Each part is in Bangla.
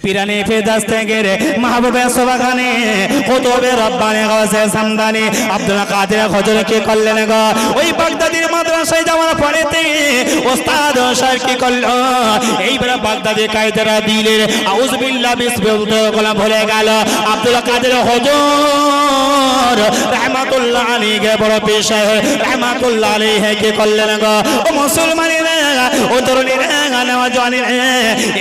পিরানি ফেরদাস থেকে মাহবুবে সুবহানে কুতুবে রব্বানি গাউসে সামদানি আব্দুল কাদের হুজুর কি করলেন গো ওই বাগদাদির মাদ্রাসায় যাওয়ার পরেতে ওস্তাদ সাহেব কি করলো এইবার বাগদাদি কায়দারা দিলেন আউযু বিল্লাহ বিসমিল্লাহ ভুলে গেল আব্দুল কাদের হুজুর রাহমাতুল্লাহ আলাইহি বড় পেশা রাহমাতুল্লাহ আলাইহি কি করলেন গো ও মুসলমানেরা ও তরুণীরা নওজওয়ানেরা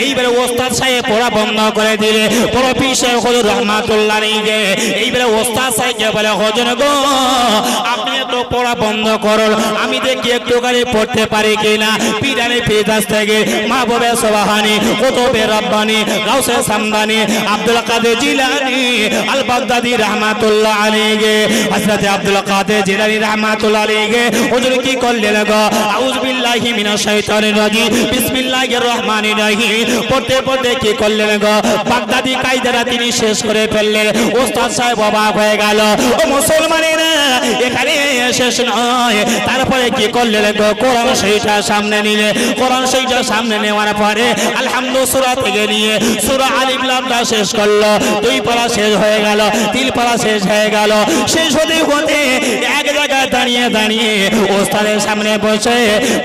এইবার ওস্তাদ সাহেব পড়া বন্ধ করে দিলে বড় পেশা হুজুর রাহমাতুল্লাহ আলাইহি এইবার ওস্তাদ সাহেব বলে হুজুর গো আপনি তো পড়া বন্ধ করুন আমি দেখি একটু করে পড়তে পারি কিনা পিরানি ফেরদাস থেকে মাহবুবে সুবহানি কুতুবে রব্বানি গাউসে সামদানি আব্দুল কাদের জিলানী আল বাগদাদি রাহমাতুল্লাহ আলাইহি হযরত আব্দুল কাদের জিলানী রাহমাতুল্লাহ আলাইহি হুজুর কি করলেন গো আউযু বিল্লাহি মিনাশ শাইতানির রাজিম বিসমিল্লাহির রহমানির রহিম পড়তে পড়তে কি করলেন গো বাগদাদি কায়দারা তিনি শেষ করে ফেললেন ওস্তাদ সাহেব অবাক হয়ে গেল ও মুসলমানেরা এখানে শেষ নয় তারপরে কি করলেন গো কোরআন শরীফটা সামনে নিলে কোরআন শরীফটা সামনে নেওয়ার পরে আলহামদুলিল্লাহ সূরা থেকে নিয়ে সূরা আলিফ লামটা শেষ করলো দুই পারা শেষ হয়ে গেল তিন পারা শেষ হয়ে গেল শেষ হতে হতে এক জায়গায় দাঁড়িয়ে দাঁড়িয়ে ওস্তাদের সামনে বসে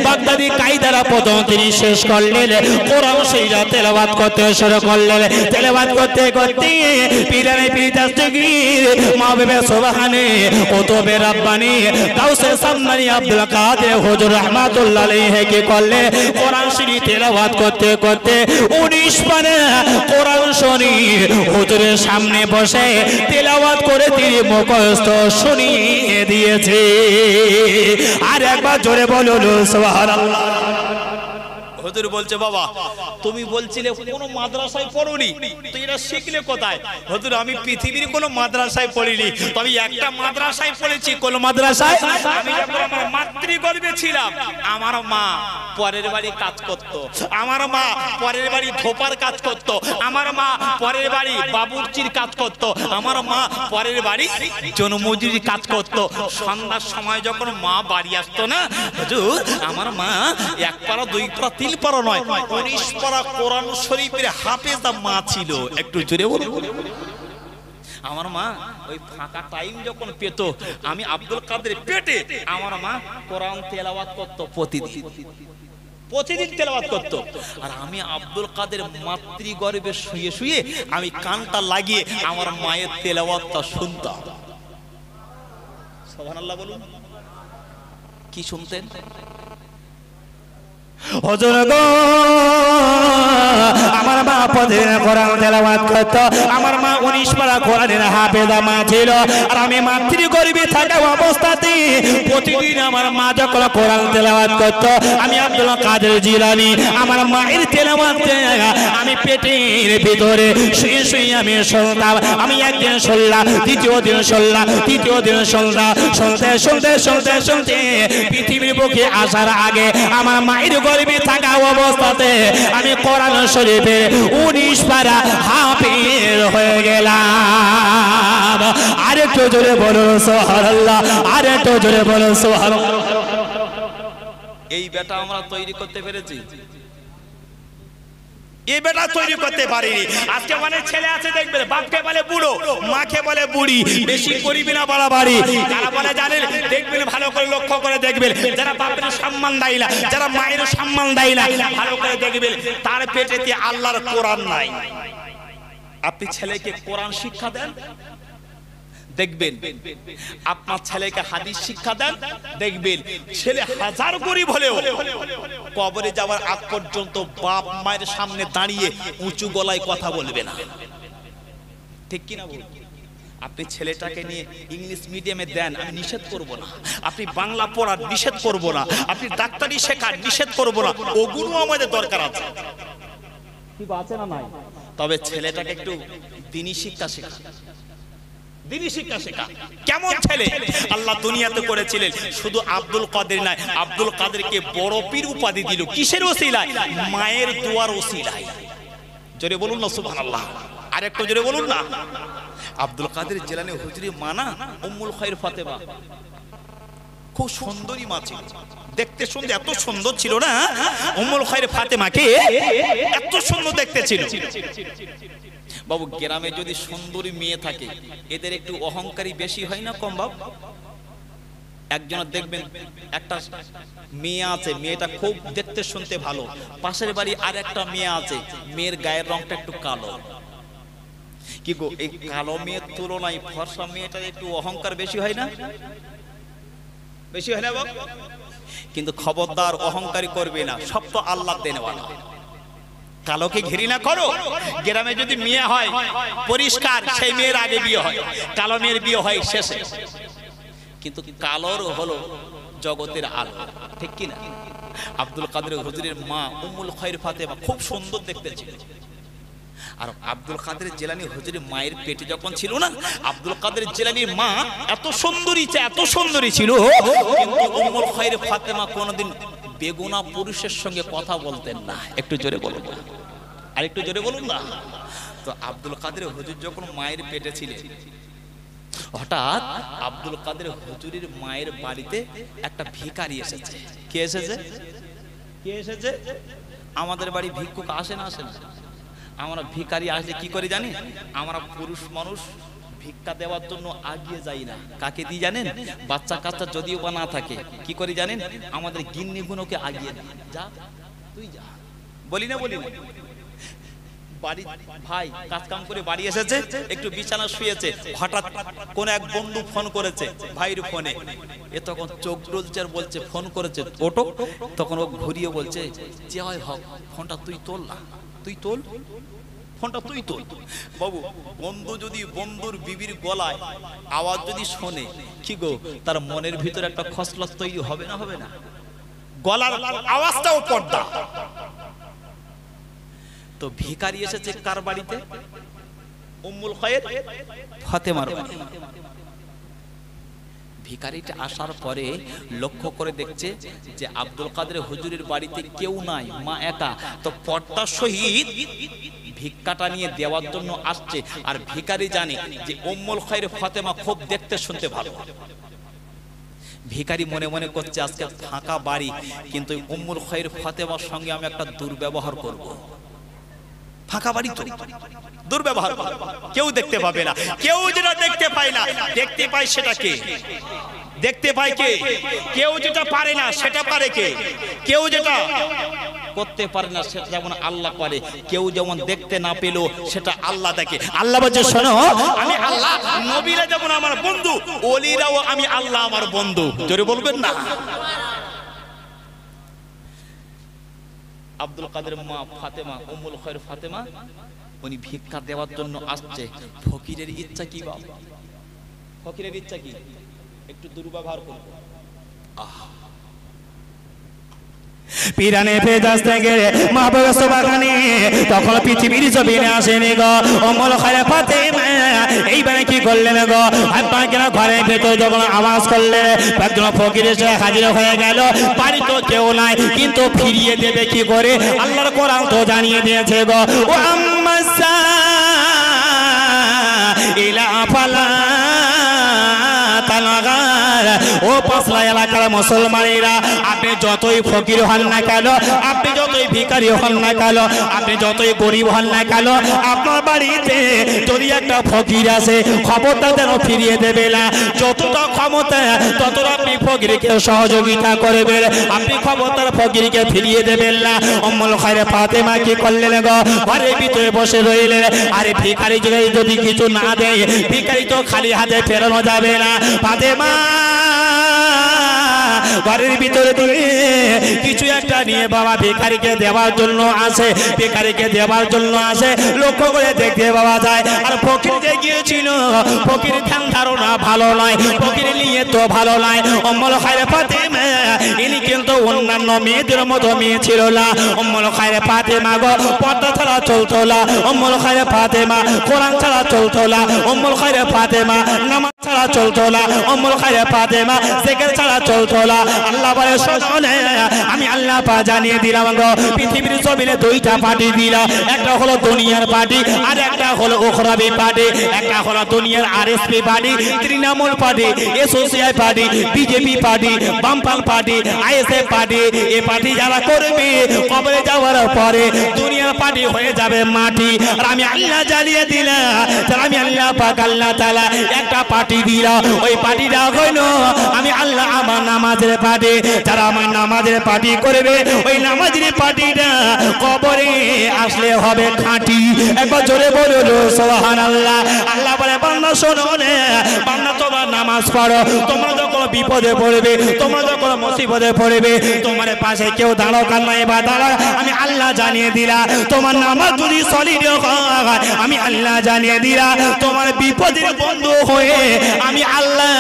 বাগদাদি কায়দারা প্রথম তিনি শেষ করলেন কোরআন শরীফ তেলাওয়াত করতে শুরু করলেন তেলাওয়াত করতে করতে পিরানি ফেরদাস থেকে মাহবুবে সুবহানে কুতুবে রব্বানি গাউসে সামদানি আব্দুল কাদের হুজুর রাহমাতুল্লাহ আলাইহি কি করলে কোরআন শরীফ তেলাওয়াত করতে করতে 19 পারা কোরআন শরীফ হুজুরের সামনে বসে তেলাওয়াত করে তিনি মুখস্থ শুনিয়ে দিয়েছে আর একবার জোরে বলুন সুবহানাল্লাহ হুজুর বলছে বাবা তুমি বলছিলে কোন মাদ্রাসায় পড়োনি তো এটা শিখলে কোথায় হুজুর আমি পৃথিবীর কোন মাদ্রাসায় পড়িনি তবে একটা মাদ্রাসায় পড়েছি কোন মাদ্রাসায় আমি যখন আমার মাতৃগর্ভে ছিলাম আমার মা পরের বাড়ি কাজ করত আমার মা পরের বাড়ি ধোপার কাজ করত আমার মা পরের বাড়ি বাবুর্চির কাজ করত আমার মা পরের বাড়ি জনমজুরির কাজ করত সন্ধ্যার সময় যখন মা বাড়ি আসতো না হুজুর আমার মা এক পারা দুই পারা তিন পারা নয় 19 পারা কোরআন শরীফের হাফেজা মা ছিল একটু জোরে বলুন আমার মা ওই ফাঁকা টাইম যখন পেত আমি আব্দুল কাদের পেটে আমার মা কোরআন তেলাওয়াত করত প্রতিদিন তেলাওয়াত করত আর আমি আব্দুল কাদের মাতৃগর্ভে শুয়ে শুয়ে আমি কানটা লাগিয়ে আমার মায়ের তেলাওয়াতটা শুনতাম সুবহানাল্লাহ বলুন কি শুনতেন হুজুর গো আমার মা প্রতিদিন কোরআন তেলাওয়াত করত আমার মা 19 পারা কোরআনের হাফেজা মা ছিল আর আমি মাতৃগর্ভে থাকা অবস্থাতে প্রতিদিন আমার মা যখন কোরআন তেলাওয়াত করত আমি আব্দুল কাদের জিলানী আমার মায়ের তেলাওয়াত আমি পেটের ভিতরে শুয়ে শুয়ে আমি শুনতাম আমি একদিন শুনলাম দ্বিতীয় দিন শুনলাম তৃতীয় দিন শুনলাম শুনতে শুনতে শুনতে শুনতে পৃথিবীর বুকে আসার আগে আমার মায়ের গর্ভে থাকা অবস্থাতে আমি কোরআন শরীফের 19 পারা হাফেজ হয়ে গেলাম আরেকটু জোরে বলুন সুবহানাল্লাহ আরেকটু জোরে বলুন সুবহানাল্লাহ এই বেটা আমরা তৈরি করতে পেরেছি এই বেটা তৈরি করতে পারিনি আজকে অনেক ছেলে আছে দেখবে বাপকে বলে বুড়ো মাকে বলে বুড়ি বেশি করিবি না বাড়াবাড়ি যারা বলে জানেন দেখবেন ভালো করে লক্ষ্য করে দেখবেন যারা বাপের সম্মান দেয় না যারা মায়ের সম্মান দেয় না ভালো করে দেখবেন তার পেটেতে আল্লাহর কোরআন নাই আপনি ছেলেকে কোরআন শিক্ষা দেন দেখবেন আপনার ছেলেকে হাদিস শিক্ষা দেন দেখবেন ছেলে হাজার গরিব হলেও কবরে যাওয়ার আগ পর্যন্ত বাপ মায়ের সামনে দাঁড়িয়ে উঁচু গলায় কথা বলবে না ঠিক কি না বলুন আপনি ছেলেটাকে নিয়ে ইংলিশ মিডিয়ামে দেন আমি নিষেধ করব না আপনি বাংলা পড়ার নিষেধ করব না আপনি ডাক্তারি শেখার নিষেধ করব না ওগুলো আমাদের দরকার আছে কি আছে না নাই তবে ছেলেটাকে একটু দ্বীনি শিক্ষা শেখা দ্বীনি শিক্ষা শেখা কেমন ছেলে আল্লাহ দুনিয়াতে করেছিলেন শুধু আব্দুল কাদের নয় আব্দুল কাদেরকে বড় পীর উপাধি দিল কিসের ওসিলায় মায়ের দোয়ার ওসিলায় জোরে বলুন না সুবহানাল্লাহ আরেকটু জোরে বলুন না আব্দুল কাদের জিলানী হুজুরি মানা উম্মুল খায়র ফাতেমা খুব সুন্দরী মা ছিল দেখতে শুনতে এত সুন্দর ছিল না, উম্মুল খায়র ফাতেমাকে এত সুন্দর দেখতে ছিল। বাবু গ্রামে যদি সুন্দরী মেয়ে থাকে এদের একটু অহংকারী বেশি হয় না কম বাবু? একজন দেখবেন একটা মেয়ে আছে, মেয়েটা খুব দেখতে শুনতে ভালো, পাশের বাড়ি আর একটা মেয়ে আছে, মেয়ের গায়ের রংটা একটু কালো, কি গো এই কালো মেয়ের তুলনায় ফর্সা মেয়েটার একটু অহংকার বেশি হয় না? বেশি হয় না বাবু? কিন্তু খবরদার অহংকারী করবে না, সব তো আল্লাহ দেনওয়ালা। কালোকে ঘৃণা করো। গ্রামে যদি মেয়ে হয় পরিষ্কার, সেই মেয়ের আগে বিয়ে হয়, কালো মেয়ের বিয়ে হয় শেষে। কিন্তু কালোর হলো জগতের আলো, ঠিক কি না? আব্দুল কাদের হুজুরের মা উম্মুল খায়র ফাতেমা খুব সুন্দর দেখতে ছিল। আর আব্দুল কাদের জিলানী হুজুরের মায়ের পেটে যখন ছিল না, আব্দুল কাদের জিলানীর মা এত সুন্দরী ছিল, কিন্তু উম্মুল খায়র ফাতেমা কোনোদিন বেগুনা পুরুষের সঙ্গে কথা বলতেন না। একটু জোরে বলুন না, আর একটু জোরে বলুন না। তো আব্দুল কাদের হুজুর যখন মায়ের পেটে ছিলেন, হঠাৎ আব্দুল কাদের হুজুরের মায়ের বাড়িতে একটা ভিখারি এসেছে। কে এসেছে? আমাদের বাড়ি ভিক্ষুক আসে না? আমরা ভিখারি আসলে কি করে জানি? আমরা পুরুষ মানুষ ভিক্ষা দেওয়ার জন্য আগিয়ে যাই না। কাকে দিই জানেন? বাচ্চা কাচ্চা যদিও বা না থাকে, কি করে জানেন? আমাদের গিন্নি গুনোকে আগিয়ে দিই, যা তুই যা, বলি না? বাড়ি ভাই কাজ কাম করে বাড়ি এসেছে, একটু বিছানা শুয়েছে, হঠাৎ কোন এক বন্ধু ফোন করেছে ভাইয়ের ফোনে। এ তখন চোখ ডলছে আর বলছে ফোন করেছে ওটো। তখন ও ঘুরিয়ে বলছে যে হয় হোক, ফোনটা তুই তোল না, ফোনটা তুই তোল। বাবু বন্ধু যদি বন্ধুর বিবির গলায় আওয়াজ যদি শোনে, কি গো তার মনের ভিতরে একটা খসলস তৈরি হবে না? গলার আওয়াজটাও পর্দা। তো ভিখারি এসেছে কার বাড়িতে? উম্মুল খায়র ফাতেমার বাড়ি। ভিখারিটা আসার পরে লক্ষ্য করে দেখছে যে আব্দুল কাদের হুজুরের বাড়িতে কেউ নাই, মা একা। তো পর্দার সহিত ভিক্ষাটা নিয়ে দেওয়ার জন্য আসছে। আর ভিখারি জানে যে উম্মুল খায়র ফাতেমা খুব দেখতে শুনতে ভালো। ভিখারি মনে মনে করছে আজকে ফাঁকা বাড়ি, কিন্তু উম্মুল খায়র ফাতেমার সঙ্গে আমি একটা দুর্ব্যবহার করব। ফাঁকা বাড়ি তো দুর্ব্যবহার, কেউ দেখতে পাবে না। কেউ যেটা দেখতে পায় না, দেখতে পায় সেটা কে? দেখতে পায় কে? কেউ যেটা পারে না সেটা পারে কে? কেউ যেটা করতে পারে না সেটা যেমন আল্লাহ পারে। কেউ যেমন দেখতে না পেল সেটা আল্লাহ দেখে। আল্লাহ বলছে শোনো, আমি আল্লাহ, নবীরা যেমন আমার বন্ধু, ওলিরাও আমি আল্লাহ আমার বন্ধু। জোরে বলবেন না? আব্দুল কাদের মা ফাতেমা, উম্মুল খায়র ফাতেমা, উনি ভিক্ষা দেওয়ার জন্য আসছে। ফকিরের ইচ্ছা কি বাবা? ফকিরের ইচ্ছা কি? একটু দুর্ব্যবহার করব। পিরানে ফেজাজ থেকে মাহবুব সুবহানি তখন পৃথিবীর জমিনে আসেনি গো। উম্মুল খায়র ফাতেমা এইবারে কি করলেন গো? আপনারা ঘরের ভেতর যখন আওয়াজ করলেন, একজন ফকির এসে হাজির হয়ে গেল। বাড়ি তো কেউ নাই, কিন্তু ফিরিয়ে দেবে কি করে? আল্লাহর কোরআন তো জানিয়ে দিয়েছে গো, ও আম্মাসা ইলা ফালা তালাগার। ও পাঁচলা এলাকার মুসলমানেরা, আপনি যতই ফকির হন না কেন, আপনি যতই ভিখারি হন না কেন, আপনি যতই গরিব হন না কেন, আপনার বাড়িতে যদি একটা ফকির আসে, খবরটা যেন ফিরিয়ে দেবে না। যতটা ক্ষমতা ততটা আপনি ফকিরকে সহযোগিতা করবেন, আপনি খবরদার ফকিরকে ফিরিয়ে দেবেন না। উম্মুল খায়র ফাতেমা কি করলেন গো? ঘরের ভিতরে বসে রইলেন। আরে ভিখারি যদি কিছু না দেয়, ভিখারি তো খালি হাতে ফেরানো যাবে না। ফাতেমা ঘরের ভিতরে দিয়ে কিছু একটা নিয়ে বাবা ভিখারিকে দেওয়ার জন্য আসে, ভিখারিকে দেওয়ার জন্য আসে। লক্ষ্য করে দেখতে পাওয়া যায় আর ফকিরকে গিয়েছিল। ফকির ধ্যান ধারণা ভালো নয়, ফকির নিয়ে তো ভালো নয়। উম্মুল খায়র ফাতেমা ইনি কিন্তু অন্যান্য মেয়েদের মতো মেয়ে ছিল না। উম্মুল খায়র ফাতেমা গো পর্দা ছাড়া চলতো না। উম্মুল খায়র ফাতেমা কোরআন ছাড়া চলতো না। উম্মুল খায়র ফাতেমা নামাজ ছাড়া চলতো না, উম্মুল খায়র ফাতেমা জিকির ছাড়া চলতো না। আল্লাহ বলে শোনে, আমি আল্লাহ পাক জানিয়ে দিলাম গো, পৃথিবীর জমিনে দুইটা পার্টি দিলাম, একটা হলো দুনিয়ার পার্টি আর একটা হলো উখরাবি পার্টি। একটা হলো দুনিয়ার আরএসপি পার্টি, তৃণমূল পার্টি, এসোসিয়াই পার্টি, বিজেপি পার্টি, বামপাল পার্টি, আইএসএফ পার্টি। এই পার্টি যারা করবে কবরে যাওয়ার পরে দুনিয়ার পার্টি হয়ে যাবে মাটি। আর আমি আল্লাহ জানিয়ে দিলাম, আমি আল্লাহ পাক আল্লাহ তাআলা একটা পার্টি দিলা, ওই পার্টিটা হইল আমি আল্লাহ আমার নামাজের পার্টি। যারা আমার নামাজের পার্টি করবে ওই নামাজের পার্টিটা কবরে আসলে হবে খাঁটি। একবার জোরে বলুন সুবহানাল্লাহ। আল্লাহ বলে বান্দা শোনো না, বান্দা তোমরা নামাজ পড়ো, তোমরা যখন বিপদে পড়বে, তোমরা যখন মুসিবতে পড়বে, তোমার পাশে কেউ দাঁড়াও কার নাই বা দাঁড়াও, আমি আল্লাহ জানিয়ে দিলা তোমার নামাজ যদি সলিড হয়, আমি আল্লাহ জানিয়ে দিলা তোমার বিপদের বন্ধু হয়ে আমি আল্লাহ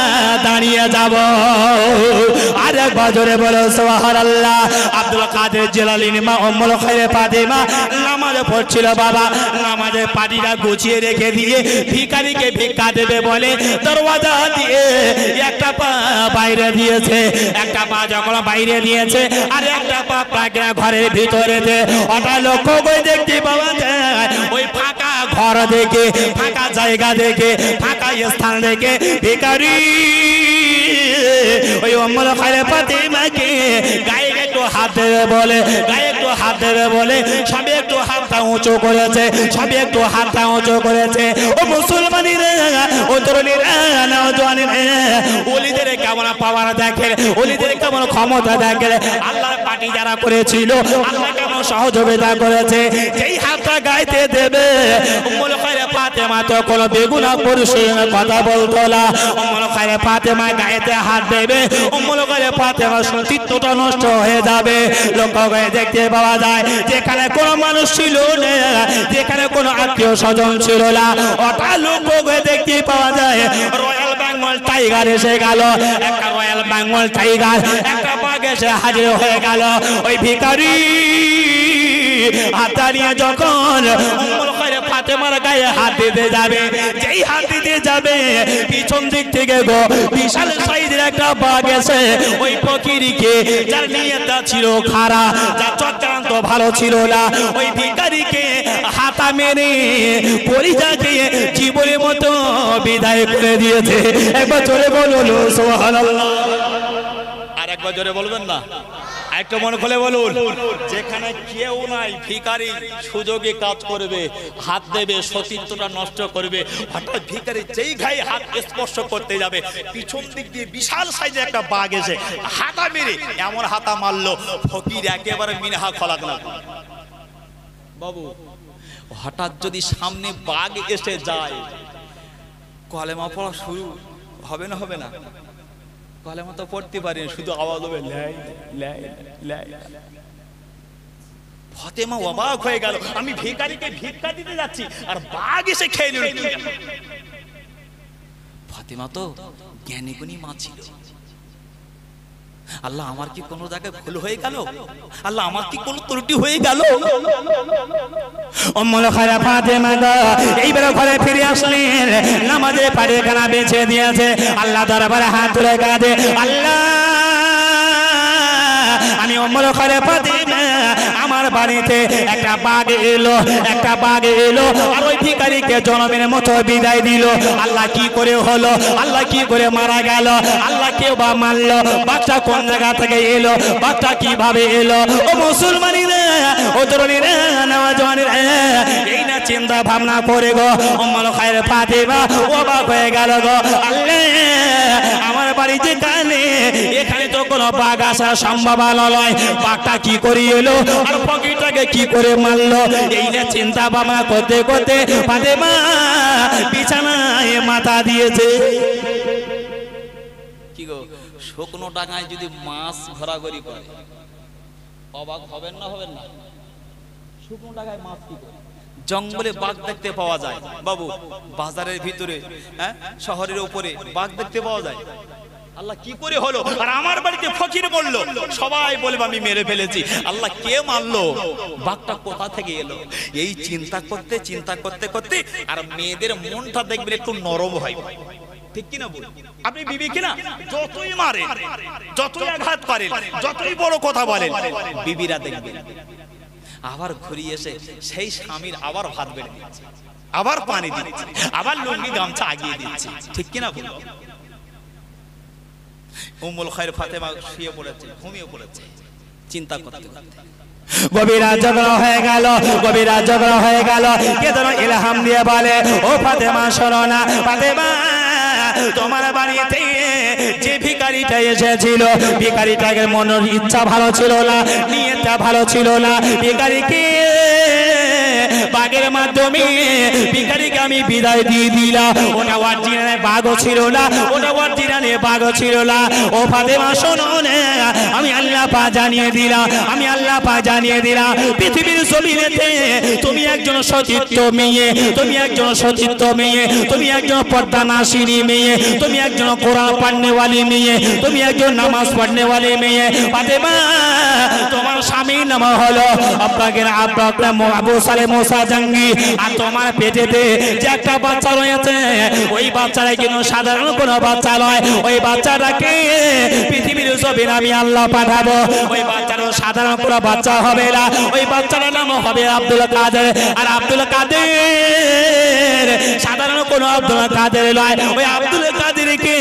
দাঁড়িয়ে যাব। আর একবার জোরে বলো সুবহানাল্লাহ। আব্দুল কাদের জিলানী মা উম্মুল খায়র ফাতেমা নামাজ পড়ছিল বাবা, নামাজের পাটিটা গুছিয়ে রেখে দিয়ে ভিখারিকে ভিক্ষা দেবে বলে দরওয়াজা দিয়ে একটা পা বাইরে দিয়েছে, একটা পা যখন বাইরে দিয়েছে আর একটা পা পাকড়া ঘরের ভিতরেতে। ওটা লক্ষ্য করে দেখতে পাওয়া যায় ওই ফাঁকা ঘর দেখে, ফাঁকা জায়গা দেখে, ফাঁকা স্থান দেখে ভিখারি ওই উম্মুল খায়র ফাতেমাকে গায়ে একটু হাত দেবে বলে, গায়ে একটু হাত দেবে বলে সবে একটু হাতটা উঁচু করেছে, সবে একটু হাতটা উঁচু করেছে। ও মুসলমানেরা, ও তরুণীরা, নওজওয়ানেরা, ওলিদের কেমন পাওয়ার দেখে, ওলিদের কেমন ক্ষমতা দেখে। আল্লাহর পার্টি যারা করেছিল আল্লাহ কেমন সহযোগিতা করেছে। যেই হাতটা গাইতে দেবে উম্মুল খায়র ফাতেমা তো কোনো বেগুনা পুরুষের কথা বলতো না। উম্মুল খায়র ফাতেমা গায়েতে হাত দেবে, উম্মুল খায়র ফাতেমার সতীত্বটা নষ্ট হয়ে যাবে। লক্ষ্য করে দেখতে পাওয়া যায় যেখানে কোনো মানুষ ছিল না, যেখানে কোনো আত্মীয় স্বজন ছিল না, ওটা লক্ষ্য করে দেখতে পাওয়া যায় রয়্যাল বেঙ্গল টাইগার এসে গেল। একটা রয়্যাল বেঙ্গল টাইগার, একটা বাঘ এসে হাজির হয়ে গেল। ওই ভিখারি হাত নিয়ে যখন উম্মুল খায়র ফাতেমার গায়ে হাত দিতে যাবে, যেই হাত দিতে যাবে পিছন দিক থেকে গো বিশাল সাইজের একটা বাঘ এসে ওই ফকিরকে, যার নিয়তটা ছিল খারাপ, যার চক্রান্ত ভালো ছিল না, ওই ভিখারিকে হাতা মেরে পরিজাকে জীবনের মতো বিদায় করে দিয়েছে। একবার জোরে বলুন সুবহানাল্লাহ। আর একবার জোরে বলবেন না? একটা মনে খুলে বলুন। যেখানে কেউ নাই ভিখারি সুযোগে কাজ করবে, হাত দেবে, সতীত্বটা নষ্ট করবে। হঠাৎ ভিখারি যেই গায়ে হাত স্পর্শ করতে যাবে পিছন দিক দিয়ে বিশাল সাইজের একটা বাঘ এসে হাতা মেরে এমন হাতা মারলো ফকির একেবারে মিনহা খলাক না। বাবু হঠাৎ যদি সামনে বাঘ এসে যায় কলেমা পড়া শুরু হবে না? হবে না? কলেমা তো পড়তে পারি, শুধু আওয়াজ হবে লাই লাই লাই। ফাতেমা অবাক হয়ে গেল, আমি ভিখারিকে ভিক্ষা দিতে যাচ্ছি আর বাঘ এসে খেয়ে নিল। ফাতেমা তো জ্ঞানী গুণী মা ছিল। আল্লাহ আমার কি কোনো জায়গায় ভুল হয়ে গেল? আল্লাহ আমার কি কোনো ত্রুটি হয়ে গেল? উম্মুল খায়র ফাতেমা এইবার ঘরে ফিরে আসলেন, নামাজে পাড়ে কানা বেছে দিয়েছে। আল্লাহ দরবারে হাত তুলে কাঁদে, আল্লাহ আমি উম্মুল খায়র ফাতেমা, আমার বাড়িতে একটা বাঘ এলো, একটা বাঘ এলো আর ওই ভিখারিকে জনমের মতো বিদায় দিল। আল্লাহ কি করে হলো? আল্লাহ কি করে মারা গেল? আল্লাহ কেউ বা মারলো? বাঘটা কোন জায়গা থেকে এলো? বাঘটা কিভাবে এলো? ও মুসলমানেরা, ও তরুণীরা, নওজওয়ানেরা, এই না চিন্তা ভাবনা করে গো উম্মুল খায়র ফাতেমা অবাক হয়ে গেল গো। আল্লাহ আমার বাড়ি যেখানে, এখানে তো কোনো বাঘ আসা সম্ভব নয়, বাঘটা কি করে এলো আর ফকিরটাকে কি করে মারলো? এই না চিন্তা ভাবনা করতে করতে ফাতেমা বিছানায় মাথা দিয়েছে। কি গো, শুকনো ডাঙায় যদি মাছ ঘোরাঘুরি করে অবাক হবেন না? হবেন না? শুকনো ডাঙায় মাছ কি করে? জঙ্গলে বাঘ দেখতে পাওয়া যায় বাবু, বাজারের ভিতরে, হ্যাঁ, শহরের উপরে বাঘ দেখতে পাওয়া যায়। আল্লাহ কি করে হলো? আর আমার বাড়িতে ফকির বললো, সবাই বলবে আমি মেরে ফেলেছি। আল্লাহ কে মারলো? বাঘটা কোথা থেকে এলো? এই চিন্তা করতে করতে আর মেয়েদের মনটা দেখবেন একটু নরম হয়। ঠিক কিনা বল? আপনি বিবি কিনা যতই মারেন, যতই আঘাত করেন, যতই বড় কথা বলেন, বিবিরা দেখবেন আবার ঘুরিয়ে এসে সেই স্বামীর আবার ভাত বেড়ে দিচ্ছে, আবার পানি দিচ্ছে, আবার লুঙ্গি গামছা আগিয়ে দিচ্ছে। ঠিক কিনা বল? উম্মুল খায়র ফাতেমা শুয়ে পড়েছে, ঘুমিয়ে পড়েছে, চিন্তা করতে করতে গভীরা ঝগড়া হয়ে গেল, গভীরা ঝগড়া হয়ে গেল। কে যেন ইলহাম দিয়ে বলে, ও ফাতেমা শোনো না, ফাতেমা তোমার বাড়িতে যে ভিখারিটা এসেছিল, ভিখারিটাকে মনের ইচ্ছা ভালো ছিল না, নিয়তটা ভালো ছিল না। ভিখারিকে বাঘের মাধ্যমে ভিখারিকে আমি বিদায় দিয়ে দিলাম। ওটা অরিজিনালে বাঘও ছিল না, ওটা অরিজিনালে বাঘও ছিল না। ও ফাতেমা শোনো না, আমি আল্লাহ পাক জানিয়ে দিলাম, আমি আল্লাহ পাক জানিয়ে দিলাম, পৃথিবীর জমিনেতে তুমি একজন সতীর্থ মেয়ে, তুমি একজন সতীর্থ মেয়ে, তুমি একজন পর্দানাশিনী মেয়ে, তুমি একজন কোরআন পড়নেওয়ালি মেয়ে, তুমি একজন নামাজ পড়নেওয়ালি মেয়ে। ফাতেমা তোমার স্বামীর নাম হলো আবু সালেহ মুসা জঙ্গি, আর তোমার পেটেতে যে একটা বাচ্চা রয়েছে, ওই বাচ্চাটা কিন্তু সাধারণ কোনো বাচ্চা নয়। ওই বাচ্চাটাকে পৃথিবীর জমিনে আমি আল্লাহ পাঠাবো। ওই বাচ্চাটা সাধারণ কোনো বাচ্চা হবে না, ওই বাচ্চাটার নাম হবে আব্দুল কাদের। আর আব্দুল কাদের সাধারণ কোনো আব্দুল কাদের নয়, ওই আব্দুল কাদেরকে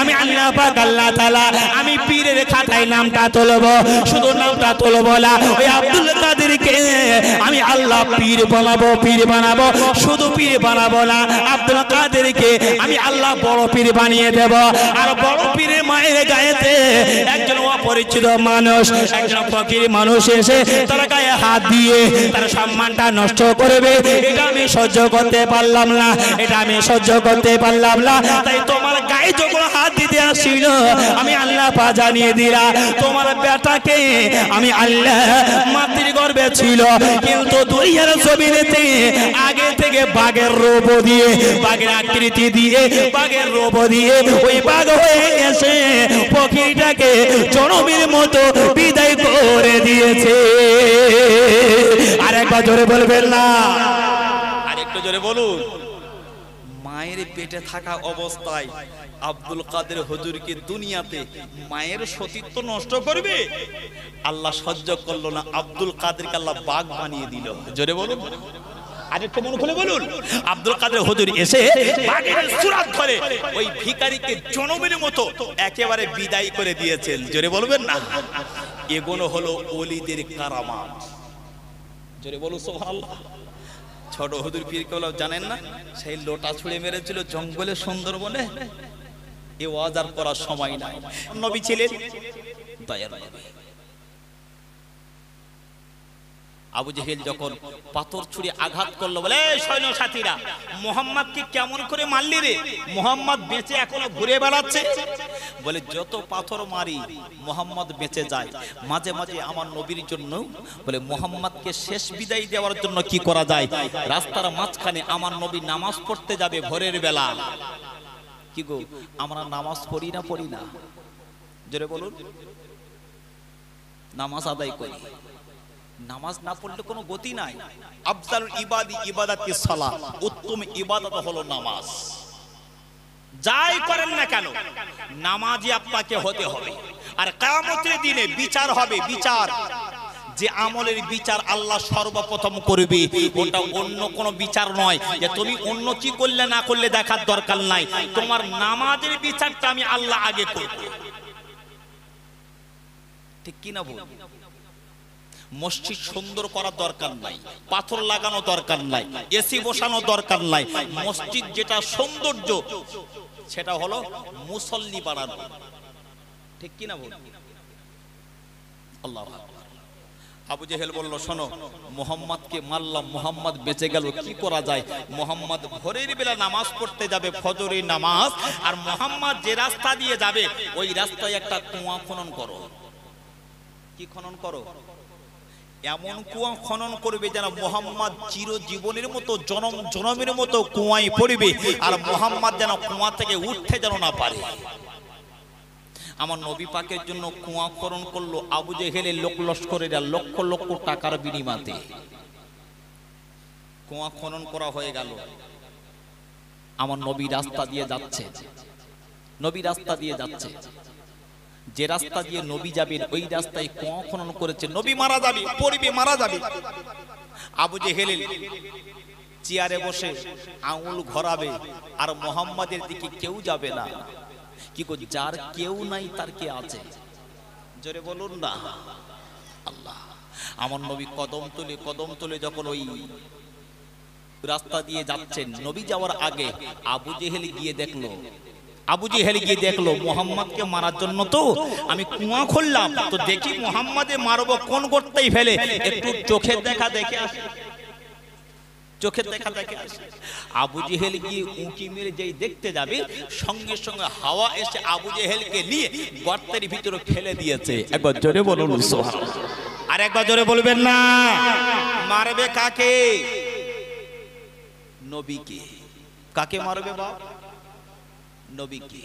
আমি আল্লাহ পাক আল্লাহ তাআলা আমি পীরের খাতায় নামটা তুলবো, শুধু নামটা তুলবো না, ওই আব্দুল কাদেরকে আমি আল্লাহ পীর বানাবো, পীর বানাবো, শুধু পীর বানাবো না, আব্দুল কাদেরকে আমি আল্লাহ বড় পীর বানিয়ে দেব। আর বড় পীরের মায়ের গায়েতে একজন অপরিচিত মানুষ, একজন ফকির মানুষ এসে তার গায়ে হাত দিয়ে তার সম্মানটা নষ্ট করবে, এটা আমি সহ্য করতে পারলাম না, এটা আমি সহ্য করতে পারলাম না। তাই তোমার গায়ে যখন হাত দিতে আসছিল, আমি আল্লাহ পাক জানিয়ে দিলাম, তোমার বেটাকে আমি আল্লাহ মাতৃ গর্ভে ছিল, কিন্তু দুনিয়ার জমিনেতে আগে থেকে বাঘের রূপ দিয়ে, বাঘের আকৃতি দিয়ে, বাঘের রূপ দিয়ে ওই বাঘ হয়ে এসে পক্ষীটাকে জনমের মতো বিদায় করে দিয়েছে। আরেকবার জোরে বলবেন না? আরেকটু জোরে বলুন। মায়ের পেটে থাকা অবস্থায় আব্দুল কাদের হুজুরকে দুনিয়াতে মায়ের সতীত্ব নষ্ট করবে, আল্লাহ সহ্য করলো না, আব্দুল কাদেরকে আল্লাহ বাঘ বানিয়ে দিল। জোরে বলুন, আরেকটু মন খুলে বলুন। আব্দুল কাদের হুজুর এসে বাঘের সূরত ধরে ওই ভিখারিকে জনমের মতো একেবারে বিদায় করে দিয়েছেন। জোরে বলবেন না? এগুলো হলো ওলিদের কারামাত। জোরে বলুন সুবহানাল্লাহ। ছোট হুজুর পীর কেবল জানেন না, সেই লোটা ছুঁড়ে মেরেছিল জঙ্গলে সুন্দরবনে, এ ওয়াজ আর করার সময় নাই। নবী ছিলেন দয়ার নবী। আবু জেহেল যখন পাথর ছুঁড়ে আঘাত করলো, বলে সৈন্য সাথীরা মুহাম্মদকে কেমন করে মারলি রে? মুহাম্মদ বেঁচে এখনো ঘুরে বেড়াচ্ছে। বলে যত পাথর মারি মুহাম্মদ বেঁচে যায়, মাঝে মাঝে আমার নবীর জন্য বলে মুহাম্মদকে শেষ বিদায় দেওয়ার জন্য কি করা যায়, রাস্তার মাঝখানে আমার নবী নামাজ পড়তে যাবে ভোরের বেলা, কি গো আমরা নামাজ পড়ি না? জোরে বলুন। নামাজ আদায় করি, নামাজ না পড়লে কোনো গতি নাই। আফজালুল ইবাদাতি সালাত, উত্তম ইবাদত হলো নামাজ। যাই করেন না কেন নামাজি আপনাকে হতে হবে। আর কিয়ামতের দিনে বিচার হবে, বিচার যে আমলের বিচার আল্লাহ সর্বপ্রথম করবে, ওটা অন্য কোনো বিচার নয় যে তুমি অন্য কি করলে না করলে দেখার দরকার নাই, তোমার নামাজের বিচারটা আমি আল্লাহ আগে করব। ঠিক কি না বল? মসজিদ সুন্দর করার দরকার নাই, পাথর লাগানো দরকার নাই, এসি বসানো দরকার নাই। মসজিদ যেটা সৌন্দর্য সেটা হলো মুসল্লি বানানো। ঠিক কি না বল? আল্লাহু আকবার। আবু জেহেল বলল, শোনো মুহাম্মদকে মারলাম, মুহাম্মদ বেঁচে গেল, কি করা যায়? মুহাম্মদ ভোরের বেলা নামাজ পড়তে যাবে, ফজরের নামাজ, আর মুহাম্মদ যে রাস্তা দিয়ে যাবে ওই রাস্তায় একটা কুয়া খনন করো। কি খনন করো? এমন কুয়া খনন করবে যেন মুহাম্মদ চিরজীবনের মতো জনমের মতো কুয়ায় পড়বে, আর মুহাম্মদ যেন কুয়া থেকে উঠতে যেন না পারে। আমার নবী পাকের জন্য কুয়া খনন করলো আবু জেহেলের লোক লস্করেরা লক্ষ লক্ষ টাকার বিনিময়ে। কুয়া খনন করা হয়ে গেল, আমার নবী রাস্তা দিয়ে যাচ্ছে, নবী রাস্তা দিয়ে যাচ্ছে, যে রাস্তা দিয়ে নবী যাবেন ওই রাস্তায় কুয়া খনন করেছে, নবী মারা যাবে, পড়বে, মারা যাবে। আবু জেহেল চেয়ারে বসে আঙুল ঘোরাবে, আর মুহাম্মাদের দিকে কেউ যাবে না। কি গো, যার কেউ নাই তার কে আছে? জোরে বলুন না আল্লাহ। আমার নবী কদম তুলে যখন ওই রাস্তা দিয়ে যাচ্ছেন, নবী যাওয়ার আগে আবু জেহেল গিয়ে দেখলো মুহাম্মদকে মারার জন্য তো আমি কুয়া খুললাম, তো দেখি মুহাম্মাদে মারবো কোন গর্তেই ফেলে, একটু চোখের দেখা দেখে আসে, চোখের দেখা দেখে আসে। আবু জেহেল গিয়ে উঁকি মেরে যেই দেখতে যাবে, সঙ্গে সঙ্গে হাওয়া এসে আবু জেহেলকে নিয়ে গর্তের ভিতরে ফেলে দিয়েছে। একবার জোরে বলুন সুবহানাল্লাহ। আর একবার জোরে বলবেন না। মারবে কাকে? নবীকে। কাকে মারবে বাপ? নবীকে।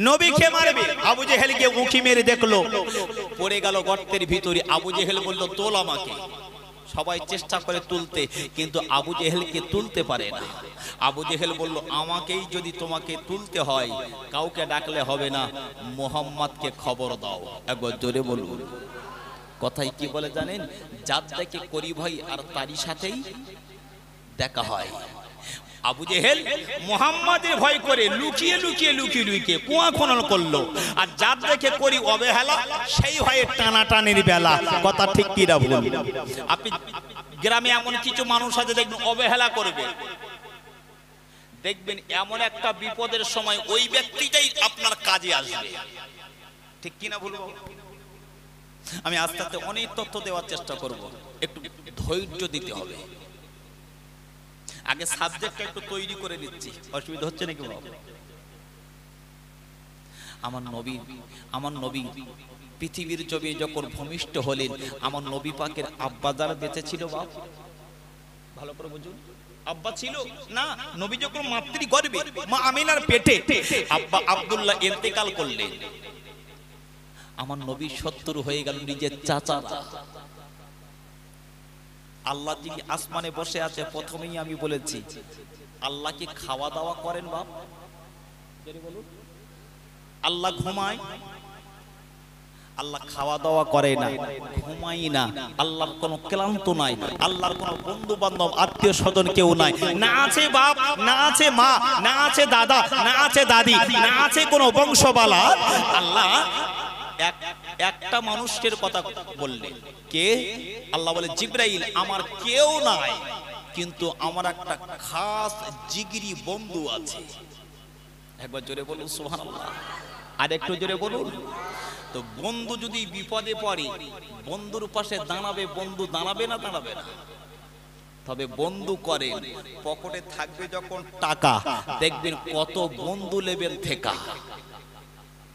নবীকে মারবে। আবু জেহেলকে উঁকি মেরে দেখলো, পড়ে গেল গর্তের ভিতরে। আবু জেহেল বলল, তোল আমাকে। সবাই চেষ্টা করে তুলতে, কিন্তু আবু জেহেলকে তুলতে পারে না। আবু জেহেল বলল, আমাকেই যদি তোমাকে তুলতে হয়, কাউকে ডাকলে হবে না, মুহাম্মদকে খবর দাও। একবার জোরে বলুন। কথাই কি বলে জানেন? যার দেখে করি ভাই আর তারই সাথেই দেখা হয়। আবু জেহেল মুহাম্মাদের ভয় করে লুকিয়ে কুয়া খনন করলো, আর যার দেখে করি অবহেলা, সেই ভয়ে টানাটানির বেলা। কথা ঠিক কি না ভুল? আপনি গ্রামে এমন কিছু মানুষ আছে দেখবেন অবহেলা করবে, দেখবেন এমন একটা বিপদের সময় ওই ব্যক্তিটাই আপনার কাজে আসবে। ঠিক কি না ভুল? আমি আস্তে আস্তে অনেক তথ্য দেওয়ার চেষ্টা করব, একটু ধৈর্য দিতে হবে। আগে সাবজেক্টটা একটু তৈরি করে নিচ্ছি, অসুবিধা হচ্ছে নাকি বাবা? আমার নবী পৃথিবীর জমি যখন ভূমিষ্ঠ হলেন, আমার নবী পাকের আব্বা যারা বেঁচে ছিল বাপ, ভালো করে বুঝুন। আব্বা ছিল না, নবী যখন মাতৃগর্ভে মা আমিনার পেটে আব্বা আব্দুল্লাহ ইন্তেকাল করলেন, আমার নবী 70 হয়ে গেল নিজের চাচা। আল্লাহ যিনি আসমানে বসে আছে, প্রথমেই আমি বলেছি, আল্লাহ কি খাওয়া দাওয়া করেন বাপ? আল্লাহ ঘুমায়? আল্লাহ খাওয়া দাওয়া করে না, ঘুমাই না। আল্লাহর কোনো ক্লান্ত নাই, আল্লাহর কোনো বন্ধু বান্ধব আত্মীয় স্বজন কেউ নাই, না আছে বাপ, না আছে মা, না আছে দাদা, না আছে দাদি, না আছে কোনো বংশবালা। আল্লাহ একটা মানুষের কথা বললেন, কে? আল্লাহ বলে, জিবরাইল, আমার কেউ নাই, কিন্তু আমার একটা খাস জিগরি বন্ধু আছে। একবার জোরে বলুন সুবহানাল্লাহ। আর একটু জোরে বলুন। তো বন্ধু যদি বিপদে পড়ে, বন্ধুর পাশে দাঁড়াবে, বন্ধু দাঁড়াবে না? দাঁড়াবে না। তবে বন্ধু করেন, পকেটে থাকবে যখন টাকা, দেখবেন কত বন্ধু লেবেন থেকে।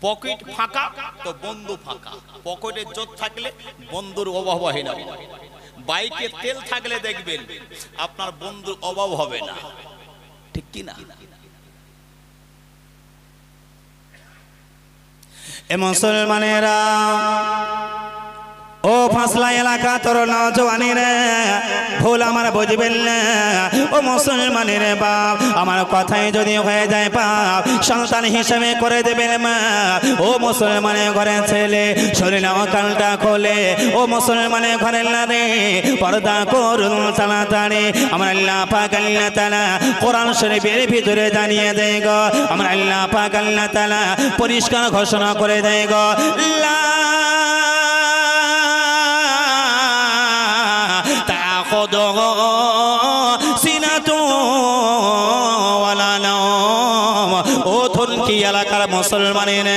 পকেট ফাঁকা তো বন্ধু ফাঁকা। পকেটে জোর থাকলে বন্ধুর অভাব হয় না। বাইকে তেল থাকলে দেখবেন আপনার বন্ধুর অভাব হবে না। ঠিক কি না? এ মুসলমানেরা, ও ফাসলা এলাকা তোর নওজওয়ানের ভুল আমার বুঝবেন না। ও মুসলমানের বাপ, আমার কথাই যদি হয়ে যায় পাপ, সন্তান হিসেবে করে দেবেন মা। ও মুসলমানের ঘরের ছেলে, শরীর কালটা খোলে। ও মুসলমানের ঘরের নারী, পর্দা করুন তাড়াতাড়ি। আমার আল্লাহ পাক আল্লাহ তাআলা কোরআন শরীফের ভিতরে জানিয়ে দেয় গো, আমার আল্লাহ পাক আল্লাহ তাআলা পরিষ্কার ঘোষণা করে দেয় গো, ও থনকি এলাকার মুসলমানের,